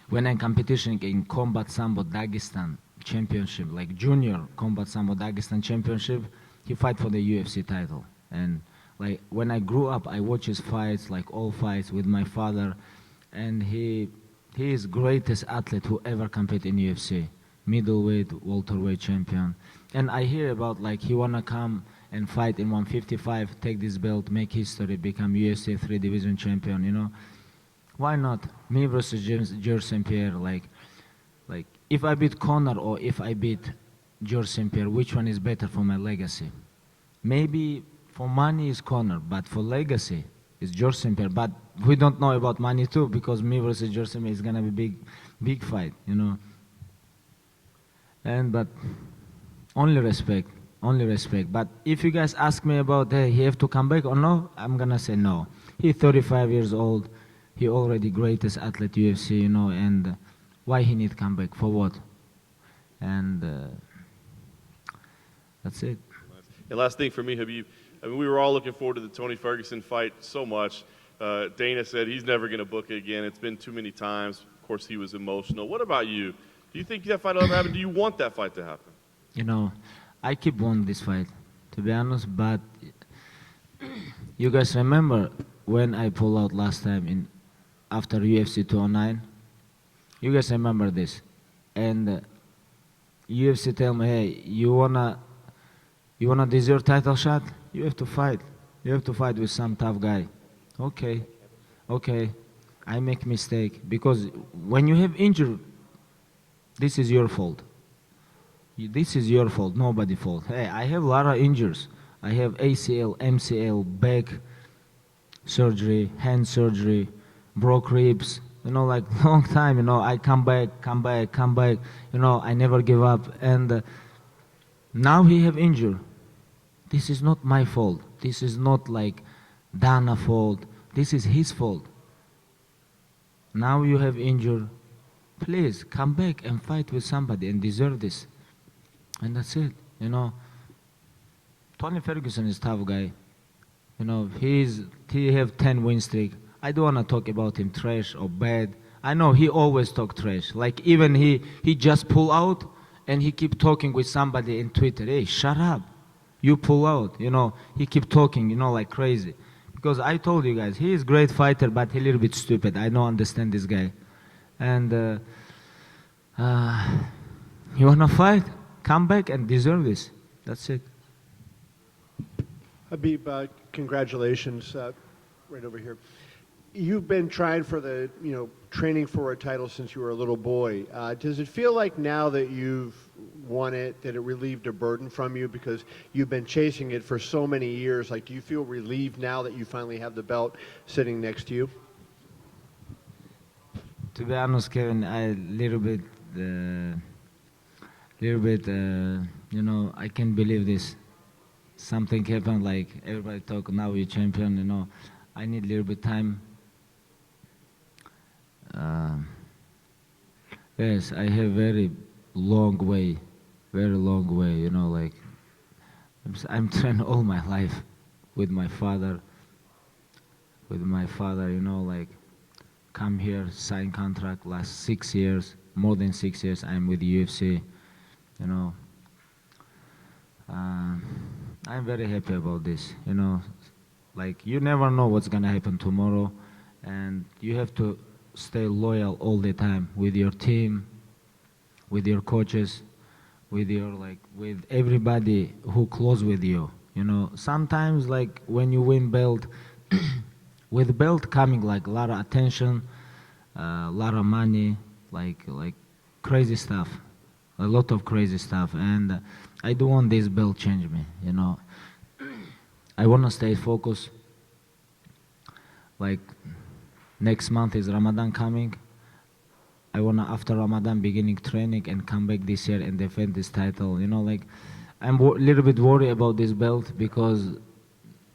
when I competition in Combat Sambo Dagestan championship, like junior Combat Sambo Dagestan championship, he fight for the UFC title. And like when I grew up, I watch his fights, like all fights with my father, and he is greatest athlete who ever competed in UFC, middleweight, welterweight champion. And I hear about like he wanna come and fight in 155, take this belt, make history, become UFC 3 division champion, you know. Why not? Me versus George St. Pierre, like if I beat Conor or if I beat George St. Pierre, which one is better for my legacy? Maybe for money is Conor, but for legacy is George St. Pierre. But we don't know about money too, because me versus George St. Pierre is gonna be big fight, you know. But only respect. But if you guys ask me about, hey, he have to come back or no, I'm gonna say no. He's 35 years old. He already greatest athlete UFC, you know, and why he need come back? For what? And that's it. And last thing for me, Khabib, I mean, we were all looking forward to the Tony Ferguson fight so much. Dana said he's never going to book it again. It's been too many times. Of course, he was emotional. What about you? Do you think that fight will ever happen? Do you want that fight to happen? You know, I keep wanting this fight, to be honest, but you guys remember when I pulled out last time after UFC 209? You guys remember this? And UFC tell me, hey, you wanna this your title shot? You have to fight. You have to fight with some tough guy. Okay, I make mistake, because when you have injured, this is your fault. This is your fault, nobody's fault. Hey, I have a lot of injuries. I have ACL, MCL, back surgery, hand surgery, broke ribs, you know, like long time, you know, I come back, you know, I never give up. And now he have injured. This is not my fault. This is not like Dana's fault. This is his fault. Now you have injured. Please come back and fight with somebody and deserve this. And that's it, you know. Tony Ferguson is a tough guy. You know, he have 10 win streak. I don't want to talk about him trash or bad. I know he always talk trash. Like even he just pull out and he keep talking with somebody in Twitter. Hey, shut up. You pull out. You know, he keep talking, you know, like crazy. Because I told you guys, he is great fighter, but he a little bit stupid. I don't understand this guy. And you want to fight? Come back and deserve this. That's it. Khabib, congratulations. Right over here. You've been trying for the, you know, training for a title since you were a little boy. Does it feel like now that you've won it, that it relieved a burden from you, because you've been chasing it for so many years? Like, do you feel relieved now that you finally have the belt sitting next to you? To be honest, Kevin, I you know, I can't believe this. Something happened, like everybody talk, now you're champion, you know. I need a little bit time. Yes, I have very long way, you know, like I'm trained all my life with my father, you know, like come here, sign contract, last 6 years, more than 6 years I'm with the UFC, you know. I'm very happy about this, you know. Like, you never know what's gonna happen tomorrow, and you have to stay loyal all the time with your team, with your coaches, with everybody who close with you. You know, sometimes like when you win belt, with belt coming like a lot of attention, a lot of money, like crazy stuff, a lot of crazy stuff, and I don't want this belt change me. You know, I want to stay focused. Like next month is Ramadan coming. I want to, after Ramadan, beginning training and come back this year and defend this title. You know, like I'm a little bit worried about this belt because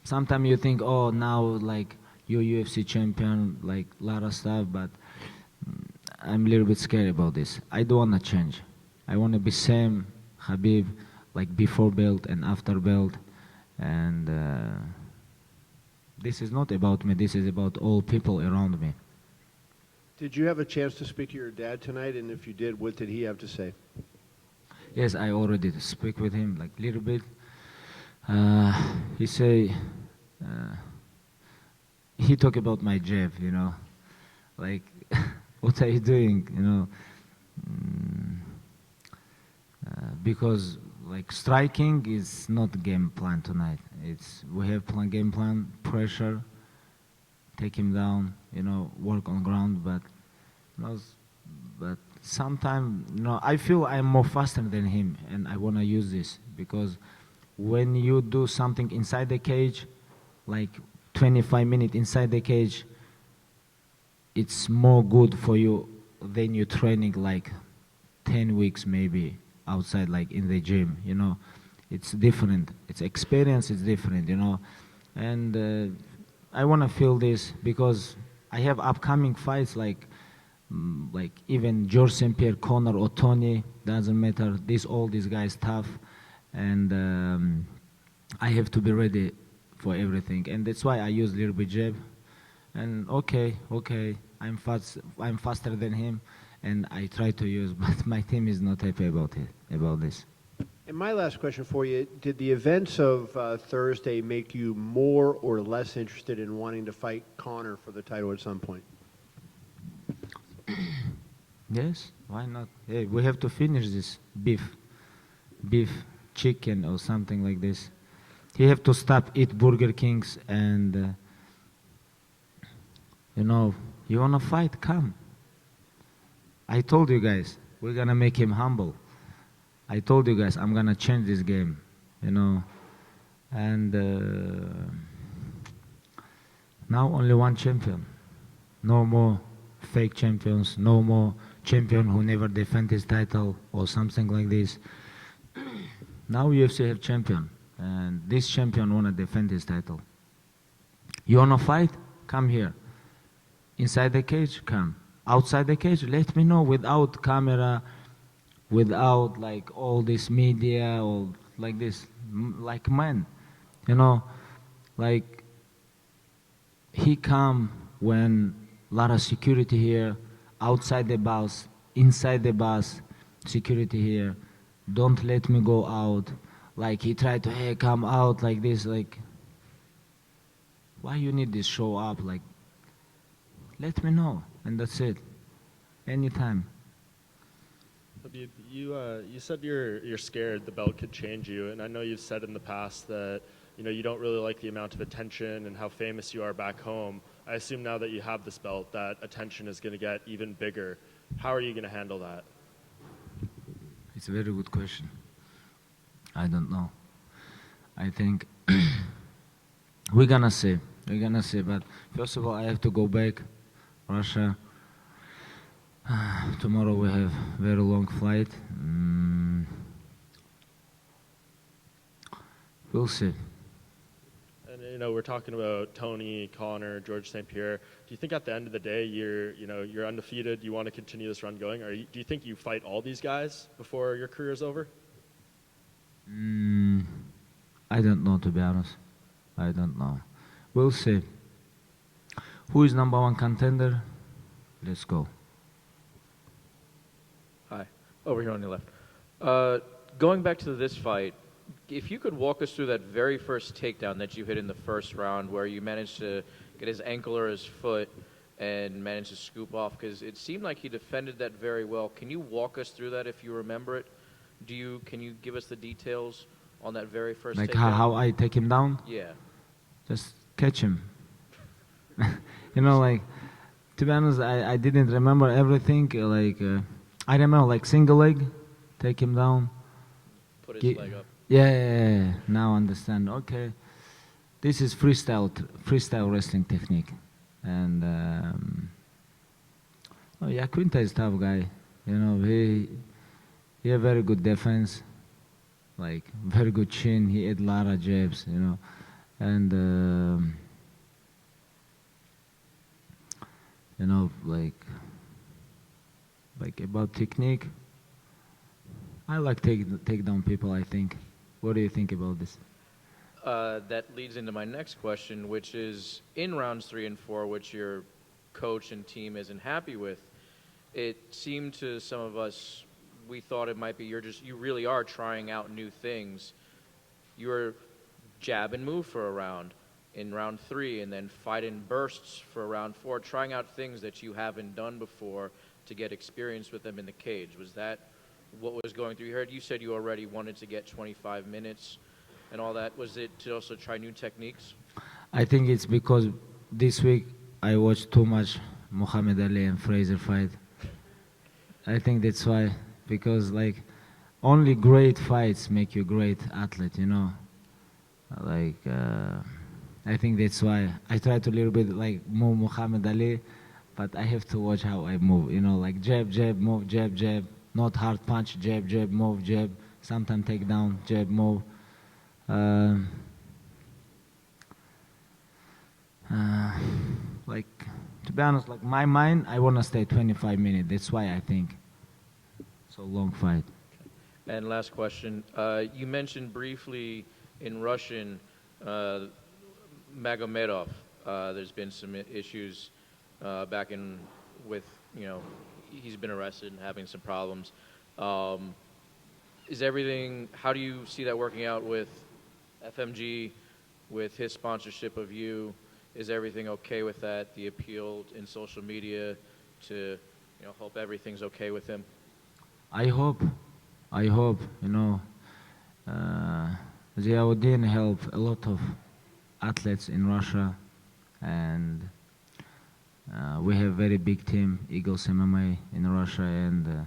sometimes you think, oh, now like you're UFC champion, like a lot of stuff, but I'm a little bit scared about this. I don't want to change. I want to be same Khabib, like before belt and after belt, and this is not about me. This is about all people around me. Did you have a chance to speak to your dad tonight? And if you did, what did he have to say? Yes, I already speak with him like a little bit. He say, he talk about my jab, you know, like, what are you doing, you know? Because like striking is not game plan tonight. We have game plan, pressure, take him down, you know, work on ground, but you know, but sometimes, you know, I feel I'm more faster than him, and I want to use this because when you do something inside the cage, like 25 minutes inside the cage, it's more good for you than you training like 10 weeks maybe outside, like in the gym, you know. It's different. It's experience is different, you know. And I want to feel this because I have upcoming fights like even George St. Pierre, Conor, or Tony, doesn't matter. All these guys tough, and I have to be ready for everything. And that's why I use a little bit jab. And okay, I'm faster than him, and I try to use, but my team is not happy about this. And my last question for you, did the events of Thursday make you more or less interested in wanting to fight Conor for the title at some point? Yes, why not? Hey, we have to finish this beef, chicken or something like this. He have to stop eat Burger Kings and, you know, you wanna fight, come. I told you guys, we're gonna make him humble. I told you guys, I'm gonna change this game, you know. And now only one champion. No more fake champions, no more champion who never defend his title or something like this. Now UFC have champion, and this champion wanna defend his title. You wanna fight? Come here. Inside the cage, come. Outside the cage, let me know without camera, without like all this media or like this, like man, you know, like he come when a lot of security here, outside the bus, inside the bus, security here, don't let me go out. Like he tried to, hey, come out like this, like, why you need this show up? Like, let me know, and that's it. Anytime. Khabib, you said you're scared the belt could change you, and I know you've said in the past that you don't really like the amount of attention and how famous you are back home. I assume now that you have this belt, that attention is going to get even bigger. How are you going to handle that? It's a very good question. I don't know. I think we're gonna see. But first of all, I have to go back, Russia. Tomorrow we have very long flight. We'll see. And we're talking about Tony, Conor, George St. Pierre. Do you think at the end of the day you're undefeated? You want to continue this run going, or do you think you fight all these guys before your career is over? I don't know, to be honest. I don't know. We'll see. Who is number one contender? Let's go. Hi, over here on your left. Going back to this fight, if you could walk us through that very first takedown that you hit in the first round where you managed to get his ankle or his foot and managed to scoop off, because it seemed like he defended that very well. Can you walk us through that if you remember it? Can you give us the details on that very first like takedown? how I take him down? Yeah. Just catch him. Like, to be honest, I didn't remember everything. I remember like single leg, take him down. Put his leg up. Yeah. Now I understand. Okay. This is freestyle wrestling technique. And Iaquinta is a tough guy. He have very good defense. like very good chin. He had a lot of jabs, you know, and you know, like about technique. I like take down people. I think. What do you think about this? That leads into my next question, which is in rounds 3 and 4, which your coach and team isn't happy with. It seemed to some of us, we thought it might be you really are trying out new things. You were jab and move for a round in round 3, and then fight in bursts for round 4, trying out things that you haven't done before to get experience with them in the cage. Was that what was going through your head? You said you already wanted to get 25 minutes and all that. Was it to also try new techniques? I think it's because this week I watched too much Muhammad Ali and Fraser fight. I think that's why, because like only great fights make you a great athlete, you know. Like I think that's why I try to a little bit like move Muhammad Ali, but I have to watch how I move, you know, like jab, jab, move, jab, jab, not hard punch, jab, jab, move, jab, sometimes take down, jab, move. Like, to be honest, like my mind, I want to stay 25 minutes. That's why I think so long fight. And last question. You mentioned briefly in Russian Magomedov. There's been some issues back in with, you know, he's been arrested and having some problems. Is everything, how do you see that working out with FMG, with his sponsorship of you? Is everything okay with that? The appeal in social media to, you know, hope everything's okay with him? I hope, you know, Ziauddin helped a lot of athletes in Russia, and we have very big team, Eagles MMA in Russia, and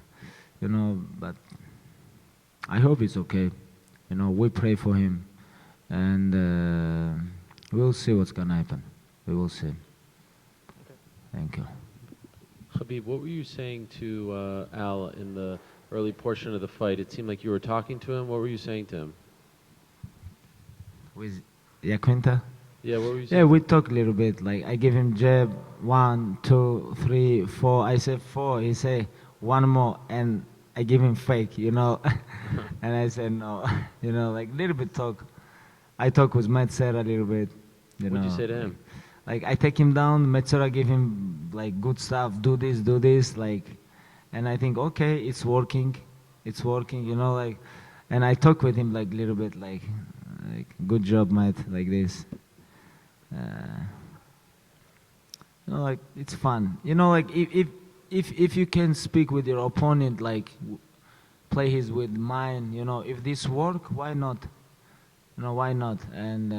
you know, but I hope it's okay. You know, we pray for him, and we'll see what's gonna happen. We will see. Okay. Thank you. Khabib, what were you saying to Al in the early portion of the fight? It seemed like you were talking to him. What were you saying to him? With Iaquinta? Yeah, what were you saying? Yeah, we talked a little bit. Like, I give him jab, 1, 2, 3, 4. I said 4. He said 1 more, and I give him fake, you know. And I said no, you know, like little bit talk. I talk with Metzera a little bit. What'd you say to him? Like I take him down. Metzera give him like good stuff. Do this, like, and I think okay, it's working, you know, like, and I talk with him like little bit, like good job, mate, like this. You know, like it's fun. You know, like if you can speak with your opponent, like play his with mine. You know, if this work, why not? You know, why not? And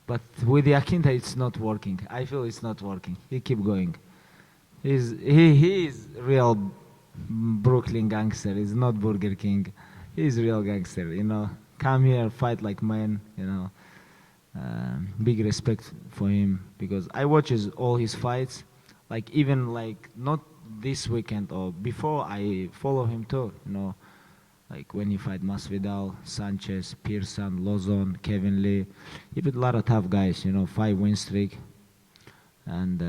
but with Iaquinta, it's not working. I feel it's not working. He keep going. He is real Brooklyn gangster. He's not Burger King. He's real gangster. You know, come here, fight like man. You know, big respect for him because I watches all his fights. Like even like not this weekend or before, I follow him too. You know. Like when he fight Masvidal, Sanchez, Pearson, Lozon, Kevin Lee, he beat a lot of tough guys, you know, 5-win streak, and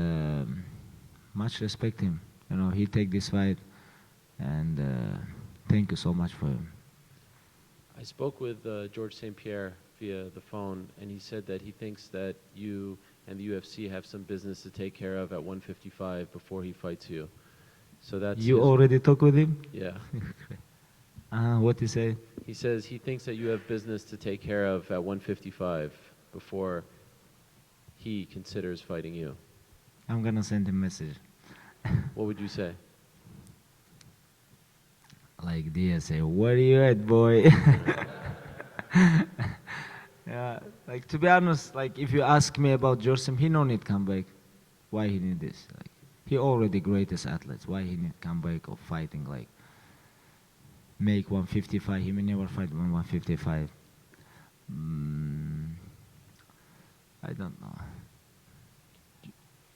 much respect him. You know, he take this fight, and thank you so much for him. I spoke with George St. Pierre via the phone, and he said that he thinks that you and the UFC have some business to take care of at 155 before he fights you. So that's you already talk with him? Yeah. What he say? He says he thinks that you have business to take care of at 155 before he considers fighting you. I'm gonna send him a message. What would you say? Like Dia say, where you at, boy? Yeah, like to be honest, like if you ask me about Jorsim, he no need come back. Why he need this? Like he already greatest athlete. Why he need come back or fighting like? Make 155. He may never fight 155. I don't know.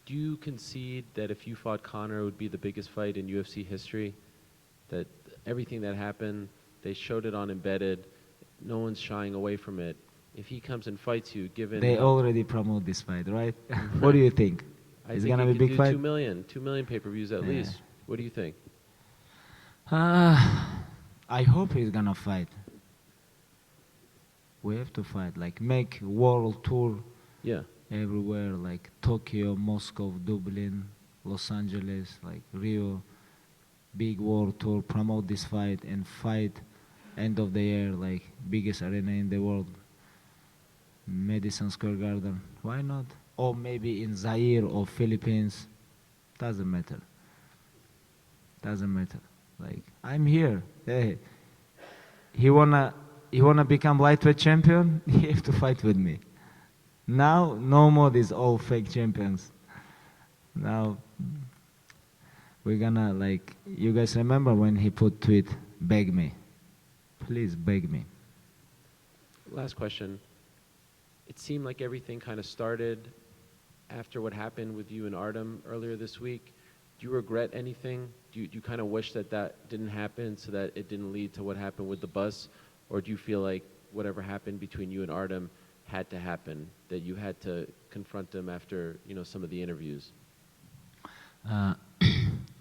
Do you concede that if you fought Conor, it would be the biggest fight in UFC history? That everything that happened, they showed it on Embedded. No one's shying away from it. If he comes and fights you, given They already promote this fight, right? What do you think? I It's think gonna he be could big do fight. 2 million pay-per-views at least. What do you think? I hope he's gonna fight. We have to fight, like make world tour. Yeah. Everywhere, like Tokyo, Moscow, Dublin, Los Angeles, like Rio, big world tour, promote this fight and fight end of the year, like biggest arena in the world, Madison Square Garden. Why not? Or maybe in Zaire or Philippines. Doesn't matter. Doesn't matter. Like I'm here. Hey, he wanna become lightweight champion? He have to fight with me. Now, no more these all fake champions. Now, we're gonna, like, you guys remember when he put tweet, beg me. Please beg me. Last question. It seemed like everything kind of started after what happened with you and Artem earlier this week. Do you regret anything? Do you kind of wish that that didn't happen so that it didn't lead to what happened with the bus? Or do you feel like whatever happened between you and Artem had to happen, that you had to confront them after, some of the interviews?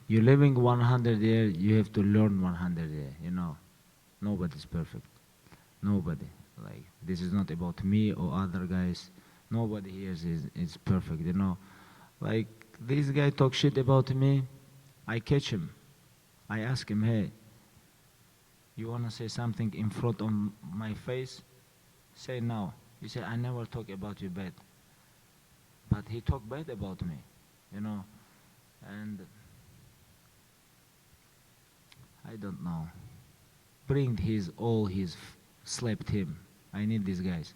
You're living 100 years, you have to learn 100 years, Nobody's perfect. Nobody. Like, this is not about me or other guys. Nobody here is perfect, Like, this guy talk shit about me, I catch him. I ask him, hey, you wanna say something in front of my face? Say no. He said, I never talk about you bad. But he talked bad about me, and I don't know. Bring slept him. I need these guys.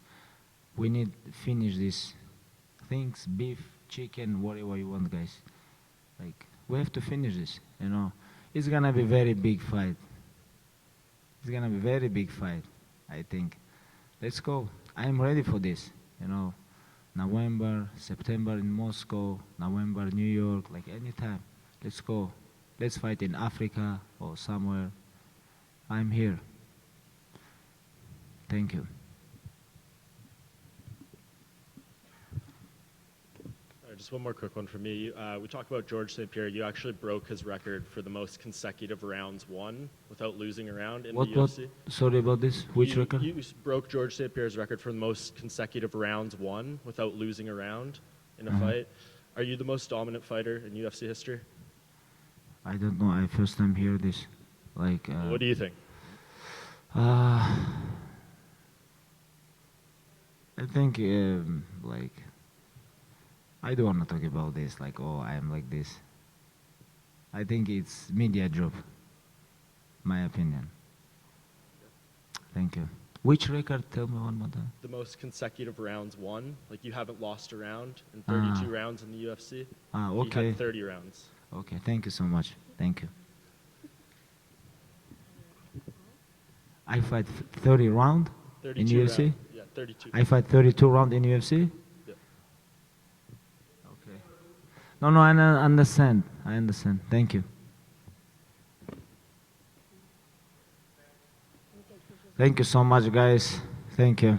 We need to finish these things, beef, chicken, whatever you want, guys. Like, we have to finish this, It's gonna be very big fight. It's gonna be very big fight, I think. Let's go. I'm ready for this, November, September in Moscow, November, New York, like anytime. Let's go. Let's fight in Africa or somewhere. I'm here. Thank you. Just one more quick one for me. We talked about George St. Pierre. You actually broke his record for the most consecutive rounds won without losing a round in the UFC. Sorry about this. Which record? You broke George St. Pierre's record for the most consecutive rounds won without losing a round in a fight. Are you the most dominant fighter in UFC history? I don't know. I first time hear this. Like. What do you think? I think like. I don't want to talk about this, like, oh, I am like this. I think it's media job, my opinion. Thank you. Which record? Tell me one more time. The most consecutive rounds won. Like, you haven't lost a round in 32 rounds in the UFC. Okay. You had 30 rounds. Okay, thank you so much. Thank you. I fight 30 round in UFC? Round. Yeah, 32. I fight 32 round in UFC? No, I understand. I understand. Thank you. Thank you so much, guys. Thank you.